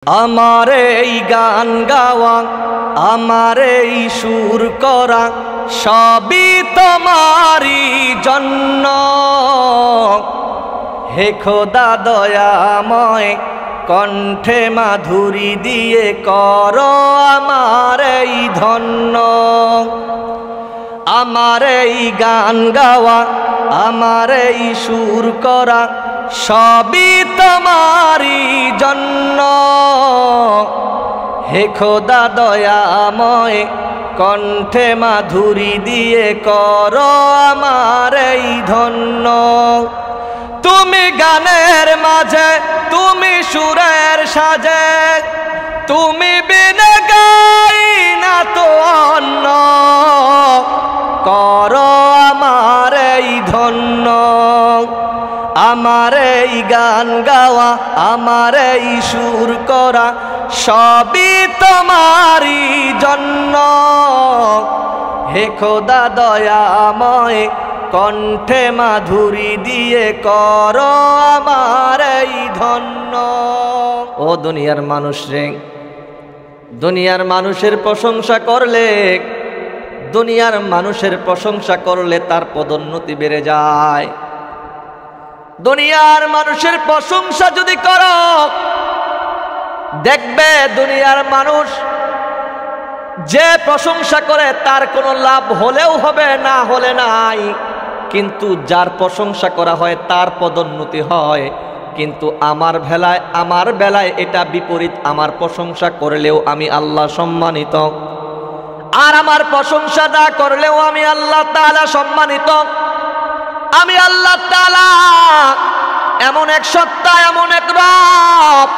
আমার এই গান গাওয়া, আমার এই সুর করা সবই তোমারই জন্য। হে খোদা দয়াময়, কণ্ঠে মাধুরী দিয়ে করো আমার এই ধন্য। আমার এই গান গাওয়া, আমার এই সুর করা সবই তোমারই জন্য। হে খোদা দয়াময়, কণ্ঠে মাধুরী দিয়ে করো আমার এই ধন্য। তুমি গানের মাঝে, তুমি সুরের সাজে, তুমি বিনে গাই না তো অন্য। করো আমার এই ধন্য। আমার এই গান গাওয়া, আমার এই সুর করা সবই তোমারই জন্য। হে খোদা দয়াময়, কণ্ঠে মাধুরী দিয়ে করো আমার এই ধন্য। ও দুনিয়ার মানুষ রে, দুনিয়ার মানুষের প্রশংসা করলে, দুনিয়ার মানুষের প্রশংসা করলে তার পদোন্নতি বেড়ে যায়। দুনিয়ার মানুষের প্রশংসা যদি করো, দেখবে দুনিয়ার মানুষ যে প্রশংসা করে তার কোনো লাভ হলেও হবে, না হলে নাই। কিন্তু যার প্রশংসা করা হয় তার পদোন্নতি হয়। কিন্তু আমার বেলায় এটা বিপরীত। আমার প্রশংসা করলেও আমি আল্লাহ সম্মানিত, আর আমার প্রশংসা না করলেও আমি আল্লাহ তাআলা সম্মানিত। আমি আল্লাহ তাআলা এমন এক সত্তা, এমন এক রব,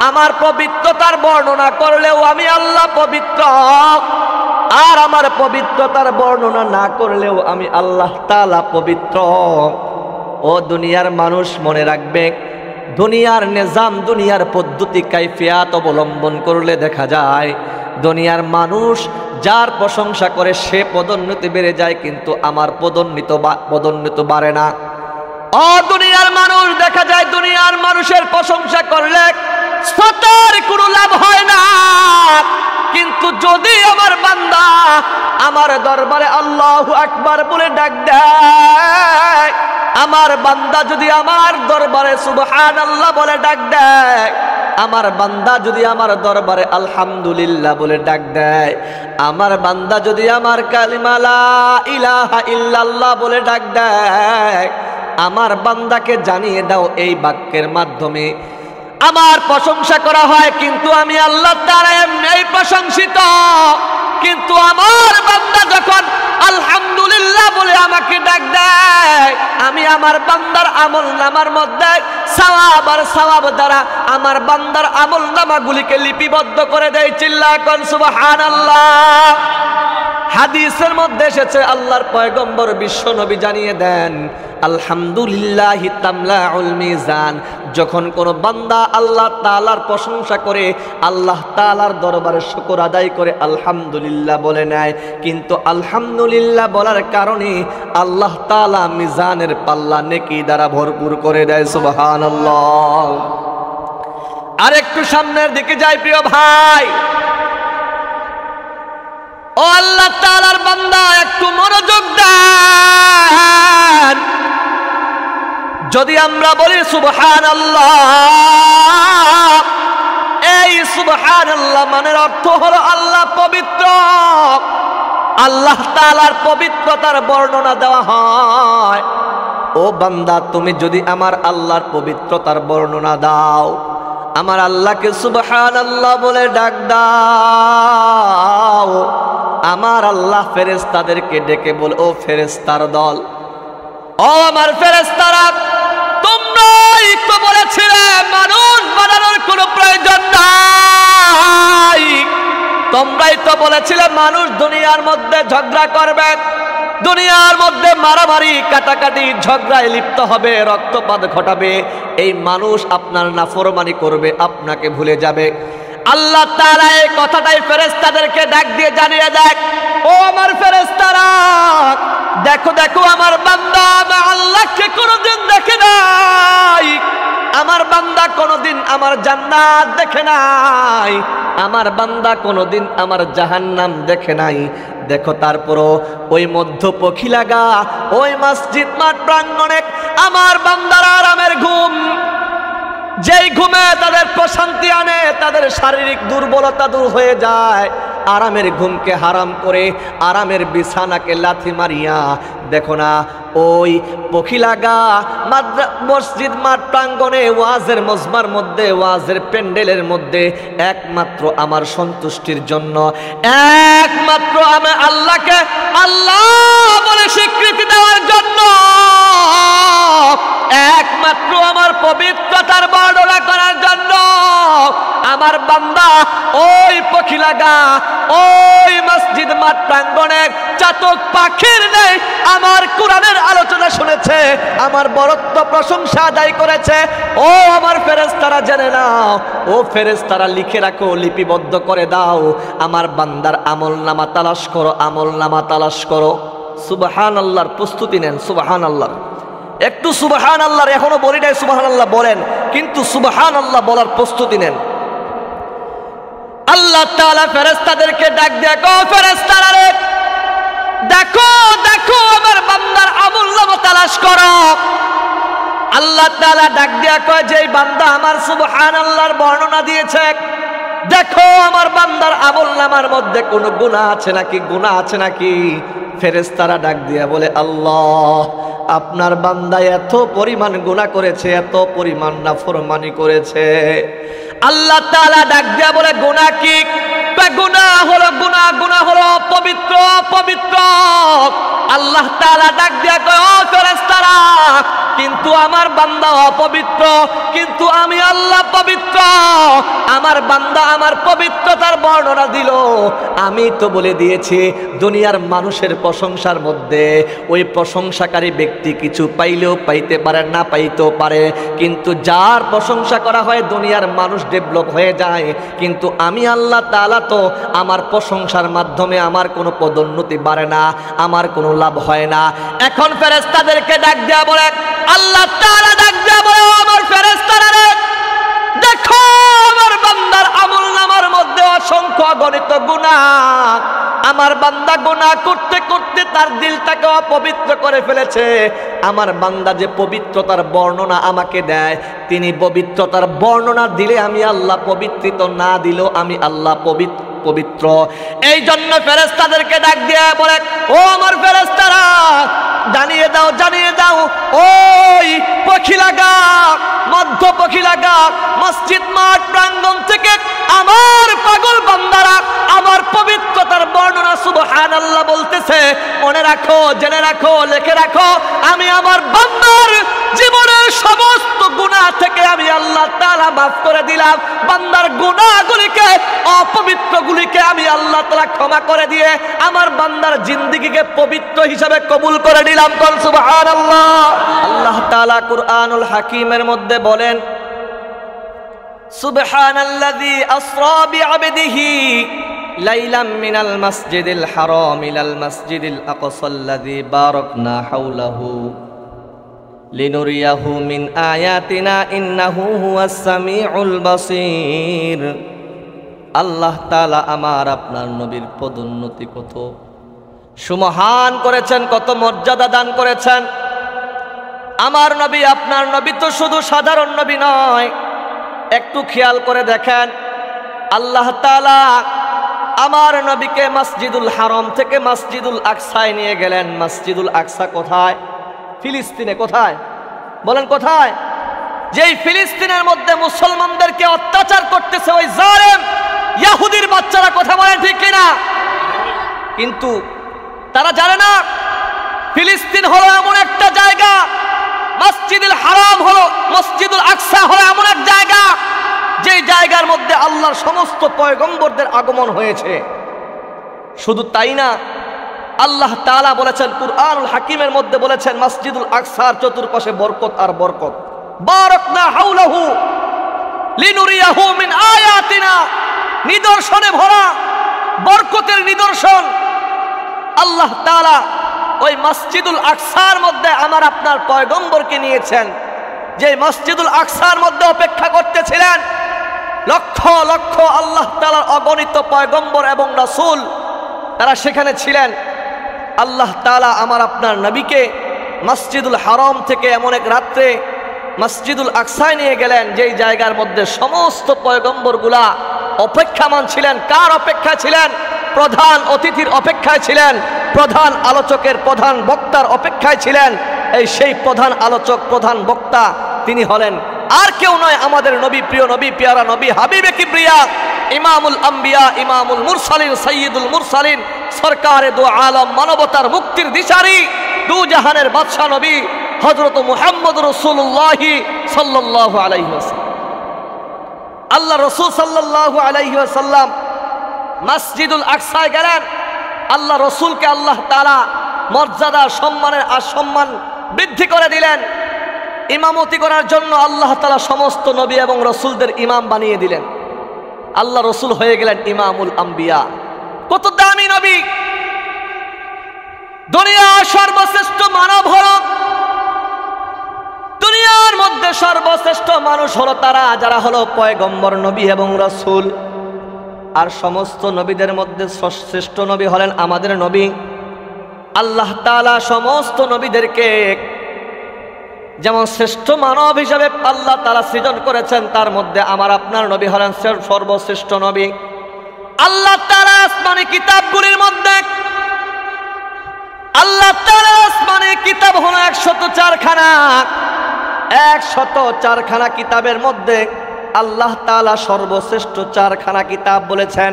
আমার পবিত্রতার বর্ণনা করলেও আমি আল্লাহ পবিত্র, আর আমার পবিত্রতার বর্ণনা না করলেও আমি আল্লাহ তাআলা পবিত্র। ও দুনিয়ার মানুষ, মনে রাখবে, দুনিয়ার নিজাম, দুনিয়ার পদ্ধতি কাইফিয়াত অবলম্বন করলে দেখা যায় দুনিয়ার মানুষ যার প্রশংসা করে সে পদোন্নতি বেড়ে যায়, কিন্তু আমার পদোন্নতি বাড়ে না। ও দুনিয়ার মানুষ, দেখা যায় দুনিয়ার মানুষের প্রশংসা করলে সতের কোনো লাভ হয় না। কিন্তু যদি আমার বান্দা আমার দরবারে আল্লাহু আকবার বলে ডাক দেয়, আমার বান্দা যদি আমার দরবারে সুবহানাল্লাহ বলে ডাক দেয়, আমার বান্দা যদি আমার দরবারে আলহামদুলিল্লাহ বলে ডাক দেয়, আমার বান্দা যদি আমার কালিমা লা ইলাহা ইল্লাল্লাহ বলে ডাক দেয়, আমার বান্দাকে জানিয়ে দাও এই বাক্যের মাধ্যমে আমার প্রশংসা করা হয়। কিন্তু আমি আল্লাহ তাআলা এমনি প্রশংসিত। কিন্তু আমার বান্দা যখন আলহামদুলিল্লাহ বলে আমাকে ডাক দেয়, আমি আমার বান্দার আমলনামার মধ্যে সওয়াব আর সওয়াব দ্বারা আমার বান্দার আমলনামাগুলিকে লিপিবদ্ধ করে দেয়। চিল্লায় কোন সুবহানাল্লাহ। হাদিসের মধ্যে এসেছে, আল্লাহর পয়গম্বর বিশ্ব নবী জানিয়ে দেন, আলহামদুলিল্লাহি তামলাউল মিজান। যখন কোন বান্দা আল্লাহ তাআলার প্রশংসা করে, আল্লাহ তাআলার দরবারে শুকর আদায় করে আলহামদুলিল্লাহ বলে নেয়, কিন্তু আলহামদুলিল্লাহ বলার কারণে আল্লাহ তাআলা মিজানের পাল্লা নেকি দ্বারা ভরপুর করে দেয়। সুবহানাল্লাহ। আরেকটু সামনের দিকে যাই প্রিয় ভাই। ও আল্লাহ তাআলার বান্দা, একটু মনোযোগ দেন। যদি আমরা বলি সুবহানাল্লাহ, এই সুবহানাল্লাহ মানের অর্থ হলো আল্লাহ পবিত্র। আল্লাহ তাআলার পবিত্রতার বর্ণনা দেওয়া হয়। ও বান্দা, তুমি যদি আমার আল্লাহর পবিত্রতার বর্ণনা দাও, আমার আল্লাহকে সুবহানাল্লাহ বলে ডাক দাও, আমার আল্লাহ ফেরেশতাদেরকে ডেকে বলে, ও ফেরেশতার দল, ও আমার ফেরেশতারা, তোমরাই তো বলেছিলে মানুষ বানানোর কোনো প্রয়োজন নাই। তোমরাই তো বলেছিলে মানুষ দুনিয়ার মধ্যে ঝগড়া করবে, দুনিয়ার মধ্যে মারামারি কাটাকাটি ঝগড়ায় লিপ্ত হবে, রক্তপাত ঘটাবে। এই মানুষ আপনার নাফরমানি করবে, আপনাকে ভুলে যাবে। আল্লাহ তাআলা এই কথাটাই ফেরেশতাদেরকে ডাক দিয়ে জানিয়ে দেয়, ও আমার ফেরেশতারা, দেখো দেখো আমার বান্দা আল্লাহকে কোনোদিন দেখে নাই, আমার বান্দা কোনোদিন আমার জান্নাত দেখে নাই, আমার বান্দা কোনোদিন আমার জাহান্নাম দেখে নাই। দেখো তারপরও ওই মধ্য পক্ষী লাগা ওই মসজিদ মাঠ প্রাঙ্গণে আমার বান্দার আরামের ঘুম, যেই ঘুমে তাদের প্রশান্তি আনে, তাদের শারীরিক দুর্বলতা দূর হয়ে যায়, আরামের ঘুমকে হারাম করে আরামের বিছানাকে লাথি মারিয়া দেখো না ওই পখিলাগা মসজিদ মাঠ প্রাঙ্গণে ওয়াজের মজমার মধ্যে, ওয়াজের প্যান্ডেলের মধ্যে একমাত্র আমার সন্তুষ্টির জন্য, একমাত্র আমি আল্লাহকে আল্লাহ বলে স্বীকৃতি দেওয়ার জন্য, একমাত্র আমার পবিত্রতার বর্ণনা করার জন্য আমার বান্দা ওই পখিলাগা ওই মসজিদ মাঠ প্রাঙ্গণে চাতক পাখির নেই আমার কোরআনের আলোচনা শুনেছে, আমার বরত্ব প্রশংসা আদায় করেছে। ও আমার ফেরেশতারা জেনে নাও, ও ফেরেশতারা লিখে রাখো, লিপিবদ্ধ করে দাও, আমার বান্দার আমলনামা তালাশ করো, আমলনামা তালাশ করো। সুবহানাল্লাহর প্রস্তুতি নেন, সুবহানাল্লাহ। একটু সুবহানাল্লাহর এখনো বলি নাই, সুবহানাল্লাহ বলেন, কিন্তু সুবহানাল্লাহ বলার প্রস্তুতি নেন। আল্লাহ তাআলা ফেরেশতাদেরকে ডাক দেয়, ও ফেরেশতারা রে, দেখো দেখো আমার বান্দার আমলনামা তালাশ করো। আল্লাহ তাআলা ডাক দেয়া কয়, যে বান্দা আমার সুবহানাল্লাহর বর্ণনা দিয়েছে, দেখো আমার বান্দার আমলনামার মধ্যে কোনো গুনাহ আছে নাকি, গুনাহ আছে নাকি। ফেরেশতারা ডাক দিয়া বলে, আল্লাহ আপনার বান্দা এত পরিমাণ গুনাহ করেছে, এত পরিমাণ নাফরমানি করেছে। আল্লাহ তাআলা ডাক দিয়া বলে, গুনাহ কি? গুনাহ হলো গুনাহ হলো পবিত্র পবিত্র। আল্লাহ তাআলা ডাক দিয়া কয়, ও ফেরেশতারা, কিন্তু আমার বান্দা অপবিত্র, কিন্তু আমি আল্লাহ পবিত্র। আমার বান্দা আমার পবিত্রতার বর্ণনা দিল, আমি তো বলে দিয়েছি দুনিয়ার মানুষের প্রশংসার মধ্যে ওই প্রশংসাকারী ব্যক্তি কিছু পাইলেও পাইতে পারে, না পাইতেও পারে, কিন্তু যার প্রশংসা করা হয় দুনিয়ার মানুষ ডেভেলপ হয়ে যায়, কিন্তু আমি আল্লাহ তাআলা তো আমার প্রশংসার মাধ্যমে আমার কোনো পদোন্নতি বাড়ে না, আমার কোনো লাভ হয় না। এখন ফেরেশতাদেরকে ডাক দেয়া বলে, আল্লাহ তাআলা ডাক দেয়া বলে, আমার ফেরেশতারা রে, দেখো আমার বান্দার আমলনামার মধ্যে অসংখ্য অগণিত গুনাহ। আমার বান্দা গুনাহ করতে করতে তার দিলটাকে অপবিত্র করে ফেলেছে। আমার বান্দা যে পবিত্রতার বর্ণনা আমাকে দেয়, তিনি পবিত্রতার বর্ণনা দিলে আমি আল্লাহ পবিত্রিত, না দিলেও আমি আল্লাহ পবিত্র। এই জন্য ফেরেশতাদেরকে ডাক দিয়ে বলে, ও আমার ফেরেশতারা, জানিয়ে দাও জানিয়ে দাও, ওই পখিলাগা মধ্য পখিলাগা মসজিদ মাঠ প্রাঙ্গণ থেকে আমার পাগল বান্দারা আমার পবিত্রতার বর্ণনা সুবহানাল্লাহ বলতেছে। মনে রাখো, জেনে রাখো, লিখে রাখো, আমি আমার বান্দার জীবনের সমস্ত গুনাহ থেকে আমি আল্লাহ তাআলা মাফ করে দিলাম। বান্দার গুনাহগুলিকে, অপবিত্রগুলিকে আমি আল্লাহ তাআলা ক্ষমা করে দিয়ে আমার বান্দার জিন্দেগিকে পবিত্র হিসাবে কবুল করে নিলাম। কোন সুবহানাল্লাহ। আল্লাহ তাআলা কুরআনুল হাকীমের মধ্যে বলেন, সুবহানাল্লাযী আসরা বিআবদিহি লাইলাম মিনাল মাসজিদিল হারাম ইলাল মাসজিদিল আকসাল্লাযী বারাকনা হাওলাহু লিনুরিয়াহু মিন আয়াতিনা ইন্নাহু হুয়াস সামিউল বাসীর। আল্লাহ তাআলা আমার আপনার নবীর পদোন্নতি কত সুমহান করেছেন, কত মর্যাদা দান করেছেন। আমার নবী, আপনার নবী তো শুধু সাধারণ নবী নয়। একটু খেয়াল করে দেখেন, আল্লাহ তাআলা আমার নবীকে মসজিদুল হারাম থেকে মসজিদুল আকসায় নিয়ে গেলেন। মসজিদুল আকসা কোথায়? ফিলিস্তিনে। কোথায় বলেন? কোথায়? যেই ফিলিস্তিনের মধ্যে মুসলমানদেরকে অত্যাচার করতেছে ওই জালেম ইহুদির বাচ্চারা। কথা বলেন ঠিক কিনা? কিন্তু তারা জানে না ফিলিস্তিন হলো এমন একটা জায়গা, মসজিদুল হারাম হলো, মসজিদুল আকসা হলো এমন এক জায়গা যেই জায়গার মধ্যে আল্লাহর সমস্ত পয়গম্বরদের আগমন হয়েছে। শুধু তাই না, আল্লাহ তাআলা বলেছেন, কুরআনুল হাকীমের মধ্যে বলেছেন, মসজিদুল আকসার চতুর্পাশে বরকত আর বরকত। বারাকনা হাওলাহু লিনুরিয়াহু মিন আয়াতিনা, নিদর্শনে ভরা, বরকতের নিদর্শন। আল্লাহ তাআলা ওই মসজিদুল আকসার মধ্যে আমার আপনার পয়গম্বরকে নিয়েছেন, যে মসজিদুল আকসার মধ্যে অপেক্ষা করতেছিলেন লক্ষ লক্ষ আল্লাহ তাআলার অগণিত পয়গম্বর এবং রাসূল, তারা সেখানে ছিলেন। আল্লাহ তাআলা আমার আপনার নবীকে মসজিদুল হারাম থেকে এমন এক রাত্রে মসজিদুল আকসায় নিয়ে গেলেন, যেই জায়গার মধ্যে সমস্ত পয়গম্বরগুলা অপেক্ষামান ছিলেন। কার অপেক্ষা ছিলেন? প্রধান অতিথির অপেক্ষায় ছিলেন, প্রধান আলোচকের, প্রধান বক্তার অপেক্ষায় ছিলেন। এই সেই প্রধান আলোচক, প্রধান বক্তা তিনি হলেন আর কেউ নয়, আমাদের নবী, প্রিয় নবী, পেয়ারা নবী, হাবিবে কিবরিয়া, ইমামুল আম্বিয়া, ইমামুল মুরসালিন, সাইয়্যিদুল মুরসালিন, সরকারে দু আলম, মানবতার মুক্তির দিশারি, দু জাহানের বাদশা নবী হযরত মুহাম্মদ রাসূলুল্লাহ সাল্লাল্লাহু আলাইহি ওয়াসাল্লাম। আল্লাহ রাসূল সাল্লাল্লাহু আলাইহি ওয়াসাল্লাম মসজিদুল আকসায় গেলেন। আল্লাহ রাসূলকে আল্লাহ তাআলা মর্যাদা, সম্মানের আর সম্মান বৃদ্ধি করে দিলেন। ইমামতি করার জন্য আল্লাহ তাআলা সমস্ত নবী এবং রাসূলদের ইমাম বানিয়ে দিলেন। আল্লাহ রাসূল হয়ে গেলেন ইমামুল আম্বিয়া। কত দামি নবী! দুনিয়ার সর্বশ্রেষ্ঠ মানব হলো, দুনিয়ার মধ্যে সর্বশ্রেষ্ঠ মানুষ হলো তারা যারা হলো পয়গম্বর, নবী এবং রাসূল। আর সমস্ত নবীদের মধ্যে শ্রেষ্ঠ নবী হলেন আমাদের নবী। আল্লাহ তাআলা সমস্ত নবীদেরকে যেমন শ্রেষ্ঠ মানব হিসাবে আল্লাহ তাআলা সৃজন করেছেন, তার মধ্যে আমার আপনার নবী হলেন সর্বশ্রেষ্ঠ নবী। আল্লাহ তাআলা আসমানি কিতাবগুলির মধ্যে, আল্লাহ তাআলা আসমানি কিতাব হলো 104 খানা। 104 খানা কিতাবের মধ্যে আল্লাহ তাআলা সর্বশ্রেষ্ঠ 4 খানা কিতাব বলেছেন।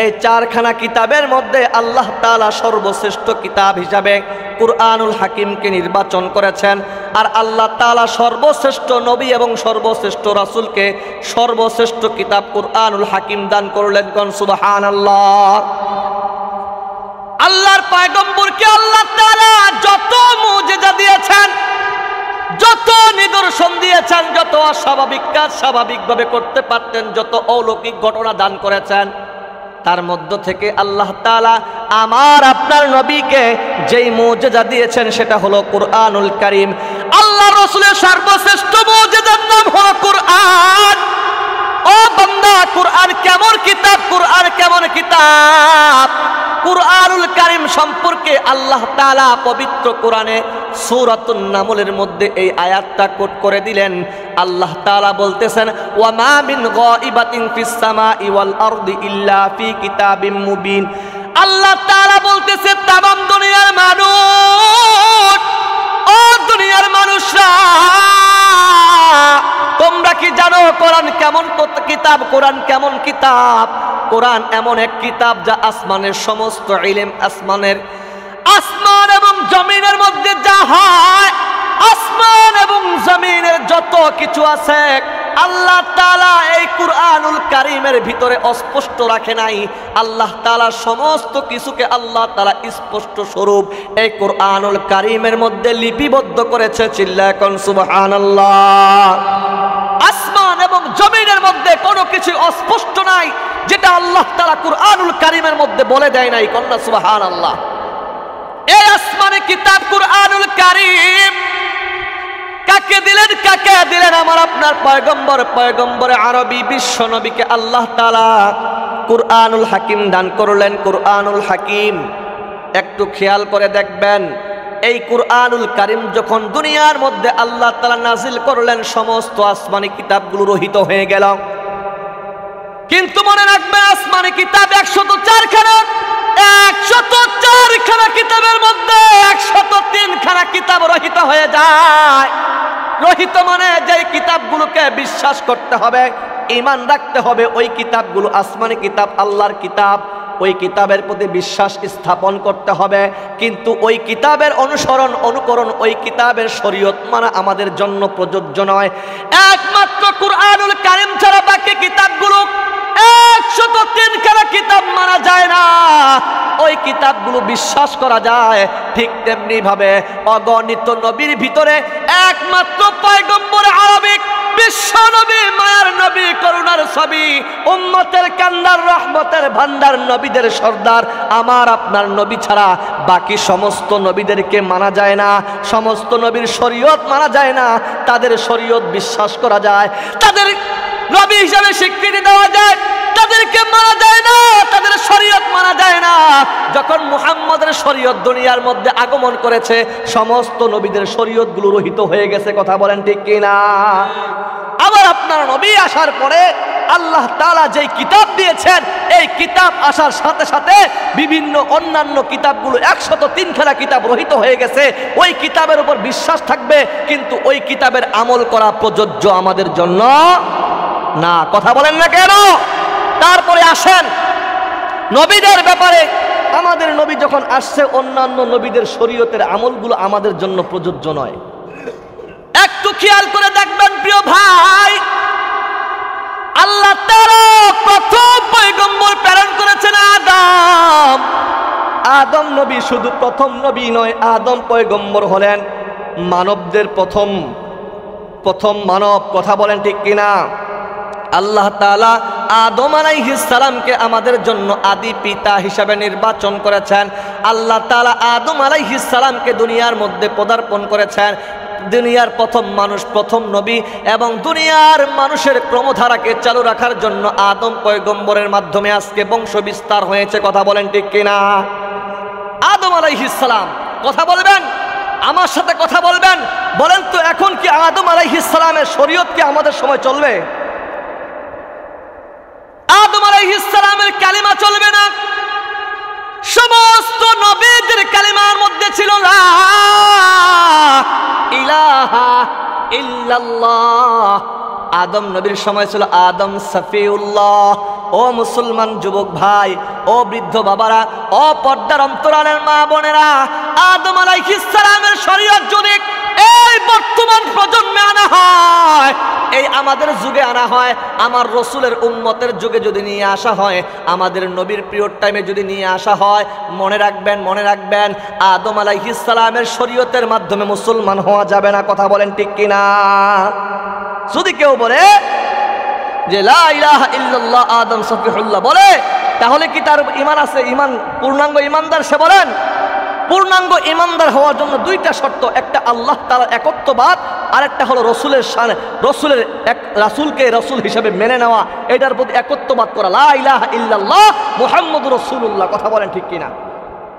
এই 4 খানা কিতাবের মধ্যে আল্লাহ তাআলা সর্বশ্রেষ্ঠ কিতাব হিসাবে কুরআনুল হাকিমকে নির্বাচন করেছেন। আর আল্লাহ তাআলা সর্বশ্রেষ্ঠ নবী এবং সর্বশ্রেষ্ঠ রাসূলকে সর্বশ্রেষ্ঠ কিতাব কুরআনুল হাকিম দান করলেন। কোন সুবহানাল্লাহ! আল্লাহর পয়গম্বরকে আল্লাহ তাআলা যত মুজিজা দিয়েছেন, যত নিদর্শন দিয়েছেন, যত অস্বাভাবিক কাজ স্বাভাবিকভাবে করতে পারতেন, যত অলৌকিক ঘটনা দান করেছেন, তার মধ্য থেকে আল্লাহ তাআলা আমার আপনার নবীকে যেই মুজিজা দিয়েছেন সেটা হলো কুরআনুল কারীম। আল্লাহ রাসূলের সর্বশ্রেষ্ঠ মুজিজার নাম হলো কুরআন। ও বান্দা, কুরআন কেমন কিতাব? কুরআন কেমন কিতাব? কুরআনুল কারীম সম্পর্কে আল্লাহ তাআলা পবিত্র কোরআনে সূরাতুন নামলের মধ্যে এই আয়াতটা কোট করে দিলেন। আল্লাহ তাআলা বলতেছেন, ওয়া মা মিন গায়িবাতিন ফিস সামাই ওয়াল আরদি ইল্লা ফি কিতাবিম মুবিন। আল্লাহ তাআলা বলতেছে, তামাম দুনিয়ার মানুষ, ও দুনিয়ার মানুষরা, তোমরা কি জানো কোরআন কেমন কিতাব? কোরআন কেমন কিতাব? কোরআন এমন এক কিতাব যা আসমানের সমস্ত ইলম, আসমান এবং জমিনের মধ্যে যা হয়, আসমান এবং জমিনের যত কিছু আছে, আল্লাহ তাআলা এই কুরআনুল কারীমের ভিতরে অস্পষ্ট রাখে নাই। আল্লাহ তাআলা সমস্ত কিছুকে আল্লাহ তাআলা স্পষ্ট স্বরূপ এই কুরআনুল কারীমের মধ্যে লিপিবদ্ধ করেছে। চিল্লায় কোন সুবহানাল্লাহ! আসমান এবং জমিনের মধ্যে কোনো কিছু অস্পষ্ট নাই যেটা আল্লাহ তাআলা কুরআনুল কারীমের মধ্যে বলে দেয় নাই। কন্যা সুবহানাল্লাহ! এই আসমানি কিতাব কুরআনুল কারীম কাকে দিলেন? কাকে দিলেন? আমার আপনার পয়গম্বর, পয়গম্বরে আরবী বিশ্ব নবীকে আল্লাহ তাআলা কুরআনুল হাকিম দান করলেন। কুরআনুল হাকিম একটু খেয়াল করে দেখবেন, এই কুরআনুল কারীম যখন দুনিয়ার মধ্যে আল্লাহ তাআলা নাজিল করলেন, সমস্ত আসমানি কিতাবগুলো রহিত হয়ে গেল। কিন্তু মনে রাখবেন, আসমানি কিতাব 104 খানা। 104 খানা কিতাবের মধ্যে 103 খানা কিতাব রহিত হয়ে যায়। রহিত মানে যে কিতাবগুলোকে বিশ্বাস করতে হবে, ঈমান রাখতে হবে, ওই কিতাবগুলো আসমানি কিতাব, আল্লাহর কিতাব, ওই কিতাবের প্রতি বিশ্বাস স্থাপন করতে হবে। কিন্তু ওই কিতাবের অনুসরণ, অনুকরণ, ওই কিতাবের শরীয়ত মানা আমাদের জন্য প্রযোজ্য নয়। একমাত্র কুরআনুল কারীম ছাড়া বাকি কিতাবগুলো 103 খানা কিতাব মানা যায় না, ওই কিতাবগুলো বিশ্বাস করা যায়। ঠিক তেমনি ভাবে অগণিত নবীর ভিতরে একমাত্র পয়গম্বর আরবিক বিশ্ব নবী, মায়ার নবী, করুণার ছবি, উম্মতের কান্দার, রহমতের ভান্ডার, নবীদের সর্দার আমার আপনার নবী ছাড়া বাকি সমস্ত নবীদেরকে মানা যায় না, সমস্ত নবীর শরীয়ত মানা যায় না। তাদের শরীয়ত বিশ্বাস করা যায়, তাদের নবী হিসাবে স্বীকৃতি দেওয়া যায়, তাদেরকে মানা যায় না, তাদের শরীয়ত মানা যায় না। যখন মুহাম্মদের শরীয়ত দুনিয়ার মধ্যে আগমন করেছে, সমস্ত নবীদের শরীয়তগুলো রহিত হয়ে গেছে। কথা বলেন ঠিক কিনা? আবার আপনার নবী আসার পরে আল্লাহ তাআলা যেই কিতাব দিয়েছেন, এই কিতাব আসার সাথে সাথে বিভিন্ন অন্যান্য কিতাবগুলো 103 খেলা কিতাব রহিত হয়ে গেছে। ওই কিতাবের উপর বিশ্বাস থাকবে, কিন্তু ওই কিতাবের আমল করা প্রযোজ্য আমাদের জন্য না। কথা বলেন না কেন? তারপরে আসেন নবীদের ব্যাপারে। আমাদের নবী যখন আসছে, অন্যান্য নবীদের শরীয়তের আমলগুলো আমাদের জন্য প্রযোজ্য নয়। একটু খেয়াল করে দেখবেন প্রিয় ভাই, আল্লাহ তাআলা প্রথম পয়গম্বর প্রেরণ করেছেন আদম। আদম নবী শুধু প্রথম নবী নয়, আদম পয়গম্বর হলেন মানবদের প্রথম মানব। কথা বলেন ঠিক কিনা? আল্লাহ তাআলা আদম আলাইহিস সালামকে আমাদের জন্য আদি পিতা হিসাবে নির্বাচন করেছেন। আল্লাহ তাআলা আদম আলাইহিস সালামকে দুনিয়ার মধ্যে পদার্পণ করেছেন, দুনিয়ার প্রথম মানুষ, প্রথম নবী, এবং দুনিয়ার মানুষের ক্রমধারাকে চালু রাখার জন্য আদম পয়গম্বরের মাধ্যমে আজকে বংশ বিস্তার হয়েছে। কথা বলেন ঠিক কিনা? আদম আলাইহিস সালাম, কথা বলবেন, আমার সাথে কথা বলবেন, বলেন তো এখন কি আদম আলাইহিস সালামের শরীয়ত কি আমাদের সময় চলবে? আদম আলাইহিস সালামের কালিমা চলবে না? সমস্ত নবীদের কালিমার মধ্যে ছিল লা ইলাহা ইল্লাল্লাহ। আদম নবীর সময় ছিল আদম সফিউল্লাহ। ও মুসলমান যুবক ভাই, ও বৃদ্ধ বাবারা, ও পর্দার অন্তরালের মা বোনেরা, আদম আলাইহিস সালামের শরীয়ত যদি এই বর্তমান প্রজন্মে আনা হয়, এই আমাদের যুগে আনা হয়, আমার রসুলের উম্মতের যুগে যদি নিয়ে আসা হয়, আমাদের নবীর পিরিয়ড টাইমে যদি নিয়ে আসা হয়, মনে রাখবেন আদম আলাইহিস সালামের শরীয়তের মাধ্যমে মুসলমান হওয়া যাবে না। কথা বলেন ঠিক কিনা? যদি কেউ বলে যে লা ইলাহা ইল্লাল্লাহ আদম সফিহুল্লাহ বলে, তাহলে কি তার ঈমান আছে? ঈমান পূর্ণাঙ্গ ঈমানদার? সে বলেন পূর্ণাঙ্গ ঈমানদার হওয়ার জন্য দুইটা শর্ত, একটা আল্লাহ তাআলার একত্ববাদ, আর একটা হলো রসুলের শান, রসুলের রাসূলকে রসুল হিসেবে মেনে নেওয়া, এটার প্রতি একত্ববাদ করা, লা ইলাহা ইল্লাল্লাহ মুহাম্মাদুর রাসূলুল্লাহ। কথা বলেন ঠিক কিনা?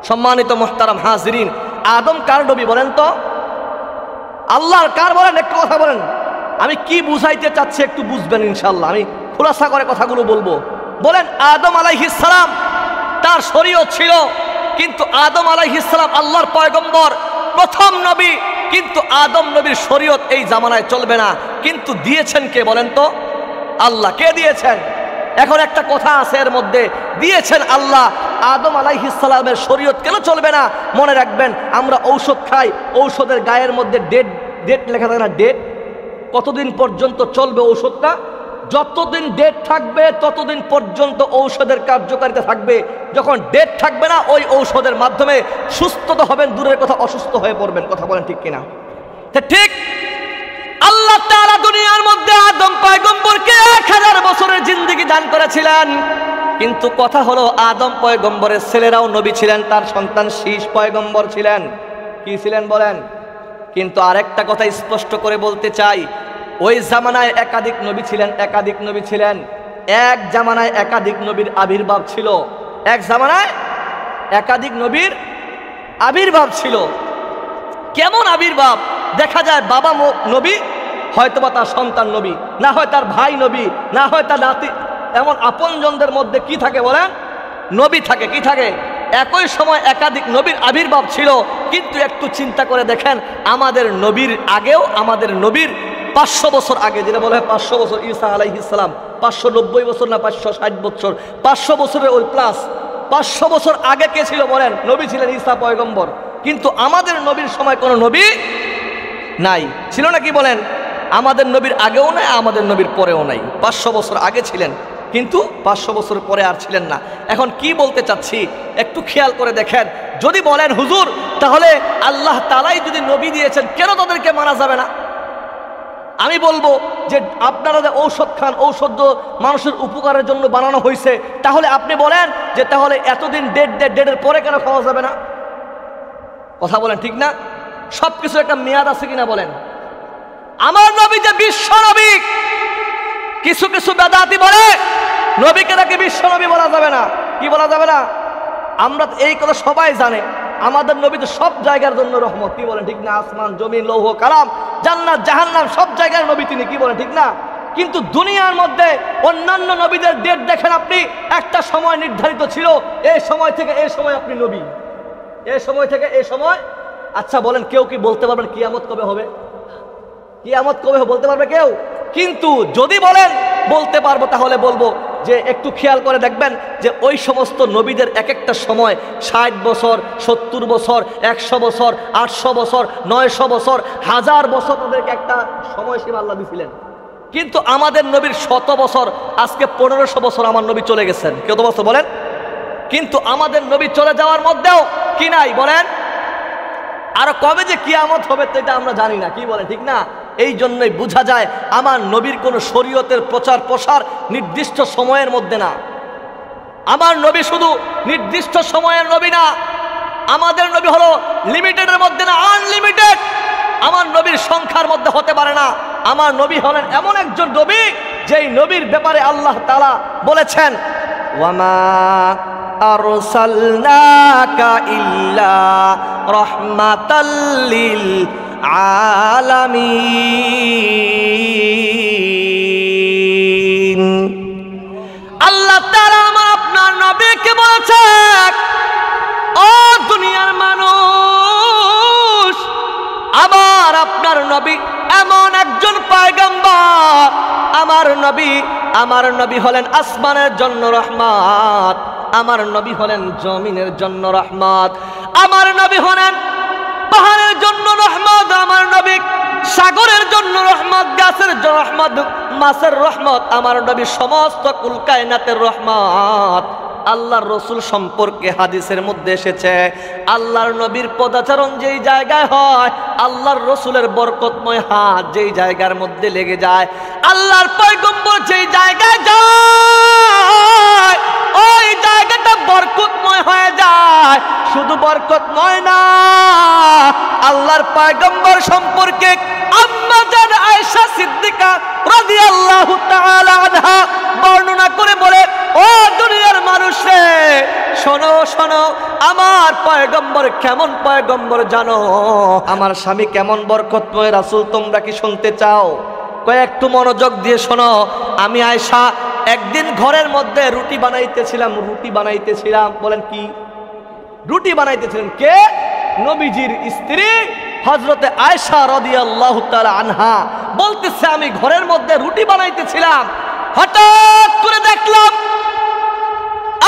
সম্মানিত মুহতারাম হাজিরিন, আদম কার নবী বলেন তো? আল্লাহর কার বলেন? একটু কথা বলেন। আমি কি বুঝাইতে চাচ্ছি একটু বুঝবেন ইনশাআল্লাহ। আমি খোলাসা করে কথাগুলো বলবো। বলেন আদম আলাইহিস সালাম তার শরীয়ত ছিল, কিন্তু আদম আলাইহিস সালাম আল্লাহর পয়গম্বর, প্রথম নবী, কিন্তু আদম নবীর শরীয়ত এই জামানায় চলবে না। কিন্তু দিয়েছেন কে বলেন তো? আল্লাহ। কে দিয়েছেন? এখন একটা কথা আছে এর মধ্যে, দিয়েছেন আল্লাহ। আদম আলাইহিস সালামের শরীয়ত কেন চলবে না? মনে রাখবেন, আমরা ঔষধ খাই, ঔষধের গায়ের মধ্যে ডেট লেখা থাকে না? ডেট কতদিন পর্যন্ত চলবে ঔষধটা? যতদিন ডেট থাকবে ততদিন পর্যন্ত ঔষধের কার্যকারিতা থাকবে। যখন ডেট থাকবে না, ওই ঔষধের মাধ্যমে সুস্থ তো হবেন, দূরের কথা অসুস্থ হয়ে পড়বেন। কথা বলেন ঠিক কিনা? ঠিক আল্লাহ তাআলা দুনিয়ার মধ্যে আদম পয়গম্বরকে 1000 বছরের জিন্দেগি দান করেছিলেন, কিন্তু কথা হলো আদম পয়গম্বরের ছেলেরাও নবী ছিলেন, তার সন্তান শীষ পয়গম্বর ছিলেন। কি ছিলেন বলেন? কিন্তু আরেকটা কথা স্পষ্ট করে বলতে চাই, ওই জামানায় একাধিক নবী ছিলেন, এক জামানায় একাধিক নবীর আবির্ভাব ছিল, এক জামানায় একাধিক নবীর আবির্ভাব ছিল। কেমন আবির্ভাব? দেখা যায় বাবা নবী, হয়তোবা তার সন্তান নবী, না হয় তার ভাই নবী, না হয় তার নাতি, এমন আপনজনদের মধ্যে কি থাকে বলেন? নবী থাকে। কি থাকে? একই সময় একাধিক নবীর আবির্ভাব ছিল। কিন্তু একটু চিন্তা করে দেখেন, আমাদের নবীর আগেও, আমাদের নবীর 500 বছর আগে, যেটা বলা হয় 500 বছর, ঈসা আলাইহিস সালাম 590 বছর না 560 বছর, 500 বছরের ওই প্লাস, 500 বছর আগে কে ছিল বলেন? নবী ছিলেন ঈসা পয়গম্বর। কিন্তু আমাদের নবীর সময় কোনো নবী নাই, ছিল না কি বলেন? আমাদের নবীর আগেও নাই, আমাদের নবীর পরেও নাই। 500 বছর আগে ছিলেন, কিন্তু 500 বছর পরে আর ছিলেন না। এখন কি বলতে চাচ্ছি একটু খেয়াল করে দেখেন। যদি বলেন হুজুর, তাহলে আল্লাহ তাআলাই যদি নবী দিয়েছেন, কেন তাদেরকে মানা যাবে না? আমি বলবো যে আপনারা যে ঔষধ খান, ঔষধ মানুষের উপকারের জন্য বানানো হয়েছে, তাহলে আপনি বলেন যে তাহলে এতদিন ডেটের পরে কেন খাওয়া যাবে না? কথা বলেন, ঠিক না? সব কিছু একটা মেয়াদ আছে কিনা বলেন? আমার নবী যে বিশ্ব নবী, কিছু কিছু বেদাতি বলে নবীকে নাকি বিশ্ব নবী বলা যাবে না। কি বলা যাবে না? আমরা এই কথা সবাই জানে, আমাদের নবী তো সব জায়গার জন্য রহমত। কি বলেন, ঠিক না? আসমান, জমিন, লৌহ, কালাম, জান্নাত, জাহান্নাম, সব জায়গার নবী তিনি। কি বলেন, ঠিক না? কিন্তু দুনিয়ার মধ্যে অন্যান্য নবীদের ডেট দেখেন আপনি, একটা সময় নির্ধারিত ছিল, এই সময় থেকে এই সময় আপনি নবী, এই সময় থেকে এই সময়। আচ্ছা বলেন, কেউ কি বলতে পারবেন কিয়ামত কবে হবে? কিয়ামত কবে হবে বলতে পারবে কেউ? কিন্তু যদি বলেন বলতে পারবো, তাহলে বলবো যে একটু খেয়াল করে দেখবেন যে ওই সমস্ত নবীদের এক একটা সময় 60 বছর, 70 বছর, 100 বছর, 800 বছর, 900 বছর, 1000 বছর তাদেরকে একটা সময়সীমা আল্লাহ দিয়েছিলেন। কিন্তু আমাদের নবীর 100 বছর, আজকে 1500 বছর আমার নবী চলে গেছেন। কত বছর বলেন? কিন্তু আমাদের নবী চলে যাওয়ার মধ্যেও কি নাই বলেন? আর কবে যে কিয়ামত হবে সেটা আমরা জানি না। কি বলে, ঠিক না? এই জন্যই বোঝা যায় আমার নবীর কোনো শরীয়তের প্রচার প্রসার নির্দিষ্ট সময়ের মধ্যে না। আমার নবী শুধু নির্দিষ্ট সময়ের নবী না, আমাদের নবী হলো লিমিটেডের মধ্যে না, আনলিমিটেড। আমার নবীর সংখ্যার মধ্যে হতে পারে না। আমার নবী হলেন এমন একজন নবী যেই নবীর ব্যাপারে আল্লাহ তাআলা বলেছেন, ওয়ামা আরসালনাকা ইল্লা রাহমাতাল লিল আলামিন। আল্লাহ তাআলা আপনার নবীকে বলেছেন, ও দুনিয়ার মানুষ, আবার আপনার নবী এমন একজন পয়গম্বর। আমার নবী হলেন আসমানের জন্য রহমত, আমার নবী হলেন জমিনের জন্য রহমত, আমার নবী হলেন পাহাড়ের জন্য রহমত, আমার নবী সাগরের জন্য রহমত, গাছের রহমত, মাছের রহমত, আমার নবী সমস্ত কুল কায়নাতের রহমত। আল্লাহর রসুল সম্পর্কে হাদিসের মধ্যে এসেছে, আল্লাহর নবীর পদাচরণ যেই জায়গায় হয়, আল্লাহর রসুলের বরকতময় হাত যেই জায়গার মধ্যে লেগে যায়, আল্লাহর পয়গম্বর যেই জায়গায় যায়, ওই জায়গাটা বরকতময় হয়ে যায়। শুধু বরকতময় না, আল্লাহর পয়গম্বর সম্পর্কে আম্মা জান আয়েশা সিদ্দিকা রাদিয়াল্লাহু তাআলা আনহা বর্ণনা করে বলে, ও দুনিয়ার মানুষে শোনো শোনো, আমার পয়গম্বর কেমন পয়গম্বর জানো? আমার স্বামী কেমন বরকতময় রাসূল, তোমরা কি শুনতে চাও? একটু মনোযোগ দিয়ে শোনো। আমি আয়েশা একদিন ঘরের মধ্যে রুটি বানাইতেছিলাম। বলেন কি? রুটি বানাইতেছিলেন কে? নবীজির স্ত্রী হযরতে আয়েশা রাদিয়াল্লাহু তাআলা আনহা বলতেছে, আমি ঘরের মধ্যে রুটি বানাইতেছিলাম, হঠাৎ করে দেখলাম